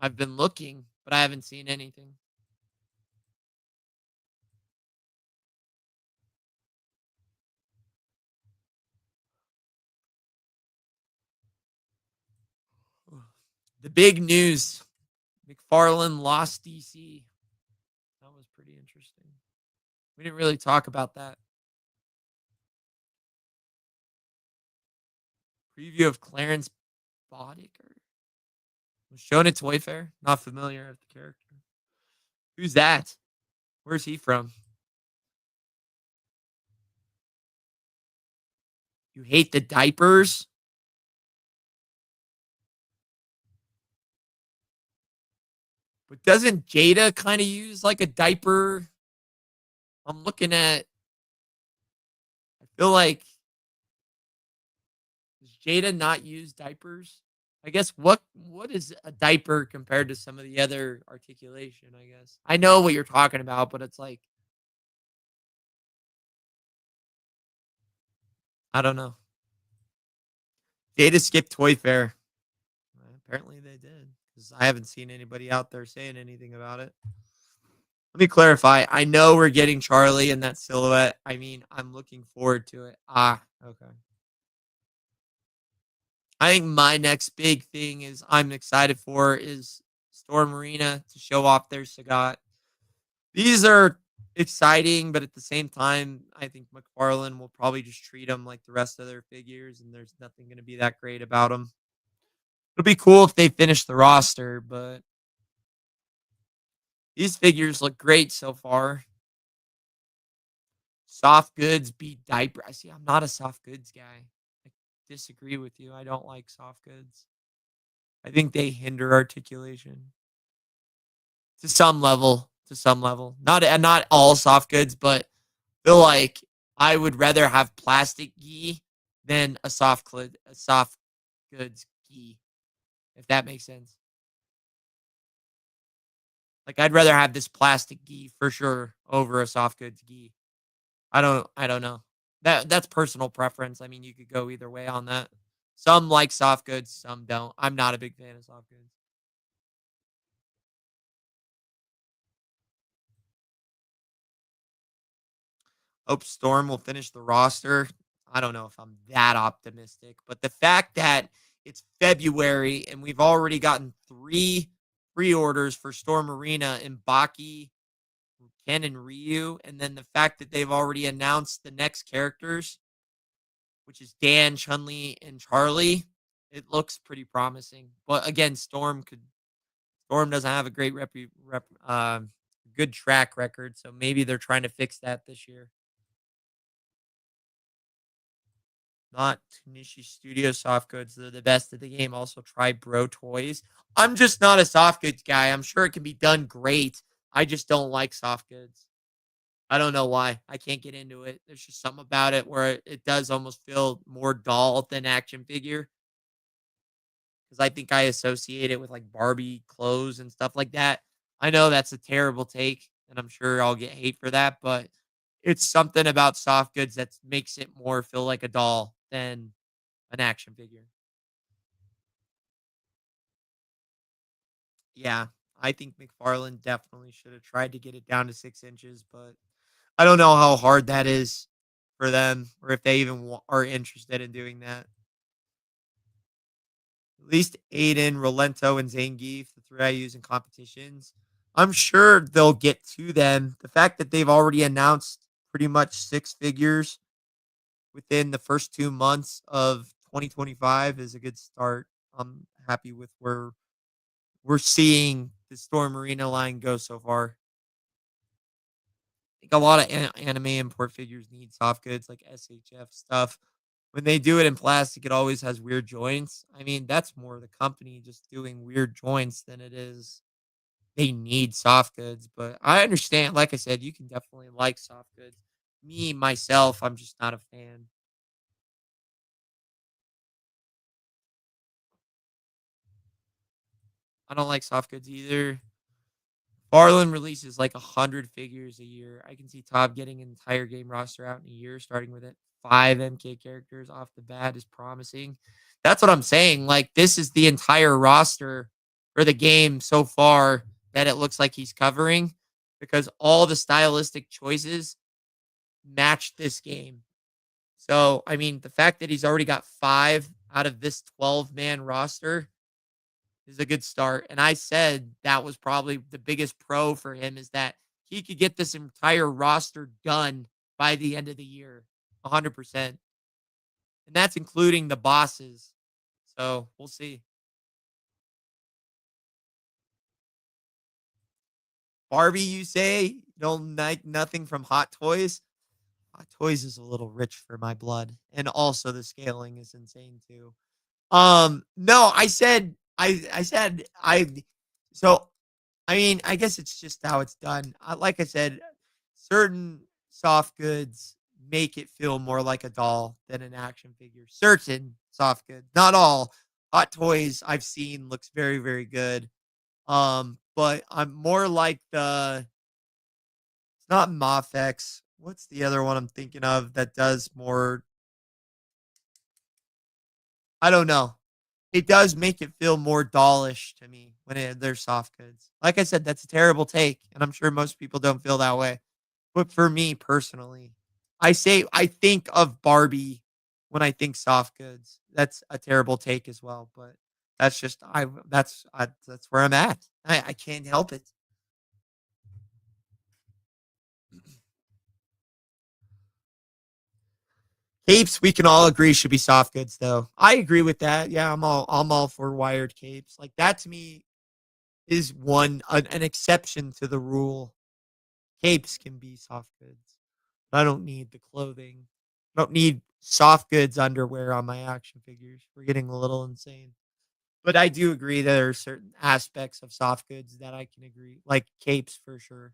I've been looking, but I haven't seen anything. The big news, McFarlane lost DC. That was pretty interesting. We didn't really talk about that. Preview of Clarence Boddicker was shown at Toy Fair. Not familiar with the character. Who's that? Where's he from? You hate the diapers? But doesn't Jada kind of use like a diaper? I'm looking at. I feel like. Does Jada not use diapers? I guess what is a diaper compared to some of the other articulation, I guess. I know what you're talking about, but it's like I don't know. Jada skipped Toy Fair. Apparently they did. Because I haven't seen anybody out there saying anything about it. Let me clarify. I know we're getting Charlie in that silhouette. I mean, I'm looking forward to it. Okay. I think my next big thing is I'm excited for is Storm Arena to show off their Sagat. These are exciting, but at the same time, I think McFarlane will probably just treat them like the rest of their figures, and there's nothing going to be that great about them. It'll be cool if they finish the roster, but these figures look great so far. Soft goods beat diaper. I see. I'm not a soft goods guy. I disagree with you. I don't like soft goods. I think they hinder articulation to some level. Not all soft goods, but feel like I would rather have plastic gi than a soft goods gi, if that makes sense. Like I'd rather have this plastic gi for sure over a soft goods gi. I don't know. That's personal preference. I mean, you could go either way on that. Some like soft goods, some don't. I'm not a big fan of soft goods. Hope Storm will finish the roster. I don't know if I'm that optimistic, but the fact that it's February and we've already gotten 3 pre-orders for Storm Arena in Baki, Ken, and Ryu, and then the fact that they've already announced the next characters, which is Dan, Chun-Li, and Charlie, it looks pretty promising. But again, Storm Storm doesn't have a great good track record, so maybe they're trying to fix that this year. Not Tunishi Studio soft goods. They're the best of the game. Also try Bro Toys. I'm just not a soft goods guy. I'm sure it can be done great. I just don't like soft goods. I don't know why. I can't get into it. There's just something about it where it does almost feel more doll than action figure. Because I think I associate it with like Barbie clothes and stuff like that. I know that's a terrible take, and I'm sure I'll get hate for that, but it's something about soft goods that makes it more feel like a doll than an action figure. Yeah, I think McFarlane definitely should have tried to get it down to 6 inches, but I don't know how hard that is for them or if they even are interested in doing that. At least Aiden, Rolento, and Zangief, the three I use in competitions, I'm sure they'll get to them. The fact that they've already announced pretty much 6 figures within the first 2 months of 2025 is a good start. I'm happy with where we're seeing the Storm Arena line go so far. I think a lot of anime import figures need soft goods like SHF stuff. When they do it in plastic, it always has weird joints. I mean, that's more the company just doing weird joints than it is they need soft goods. But I understand, like I said, you can definitely like soft goods. Me, myself, I'm just not a fan. I don't like soft goods either. Farland releases like 100 figures a year. I can see Top getting an entire game roster out in a year, starting with it. 5 MK characters off the bat is promising. That's what I'm saying. Like, this is the entire roster for the game so far that it looks like he's covering because all the stylistic choices match this game. So, I mean, the fact that he's already got 5 out of this 12-man roster is a good start. And I said that was probably the biggest pro for him is that he could get this entire roster done by the end of the year, 100%. And that's including the bosses. So we'll see. Barbie, you say? You don't like nothing from Hot Toys? Hot Toys is a little rich for my blood. And also the scaling is insane too. No, I said I so I mean, I guess it's just how it's done. Like I said, certain soft goods make it feel more like a doll than an action figure. Certain soft goods, not all. Hot Toys I've seen looks very, very good. But I'm more like it's not Mafex. What's the other one I'm thinking of that does more? I don't know. It does make it feel more dollish to me when they're soft goods. Like I said, that's a terrible take, and I'm sure most people don't feel that way. But for me personally, I think of Barbie when I think soft goods. That's a terrible take as well, but that's just that's where I'm at. I can't help it. Capes, we can all agree should be soft goods, though. I agree with that. Yeah, I'm all for wired capes. Like that to me is an exception to the rule. Capes can be soft goods. I don't need the clothing. I don't need soft goods underwear on my action figures. We're getting a little insane. But I do agree that there are certain aspects of soft goods that I can agree, like capes for sure.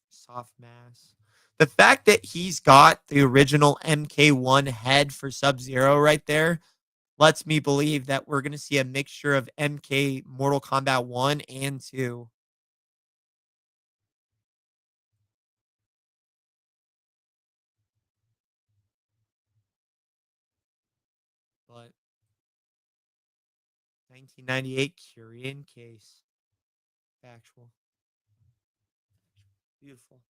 Soft mass. The fact that he's got the original MK1 head for Sub Zero right there lets me believe that we're going to see a mixture of MK Mortal Kombat 1 and 2. But 1998 Curian case. Factual. Beautiful.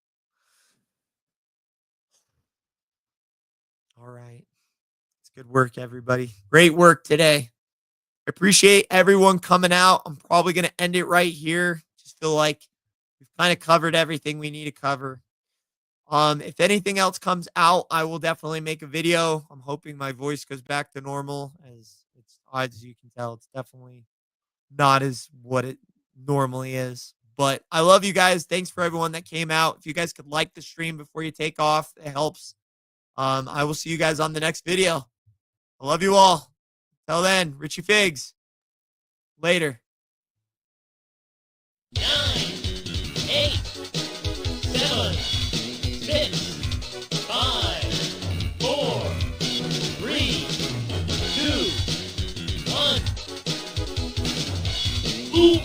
All right. It's good work, everybody. Great work today. I appreciate everyone coming out. I'm probably going to end it right here. Just feel like we've kind of covered everything we need to cover. If anything else comes out, I will definitely make a video. I'm hoping my voice goes back to normal, as it's odd as you can tell. It's definitely not as what it normally is. But I love you guys. Thanks for everyone that came out. If you guys could like the stream before you take off, it helps. I will see you guys on the next video. I love you all. Till then, Richie Figs. Later. 9, 8, 7, 6, 5, 4, 3, 2, 1. Ooh,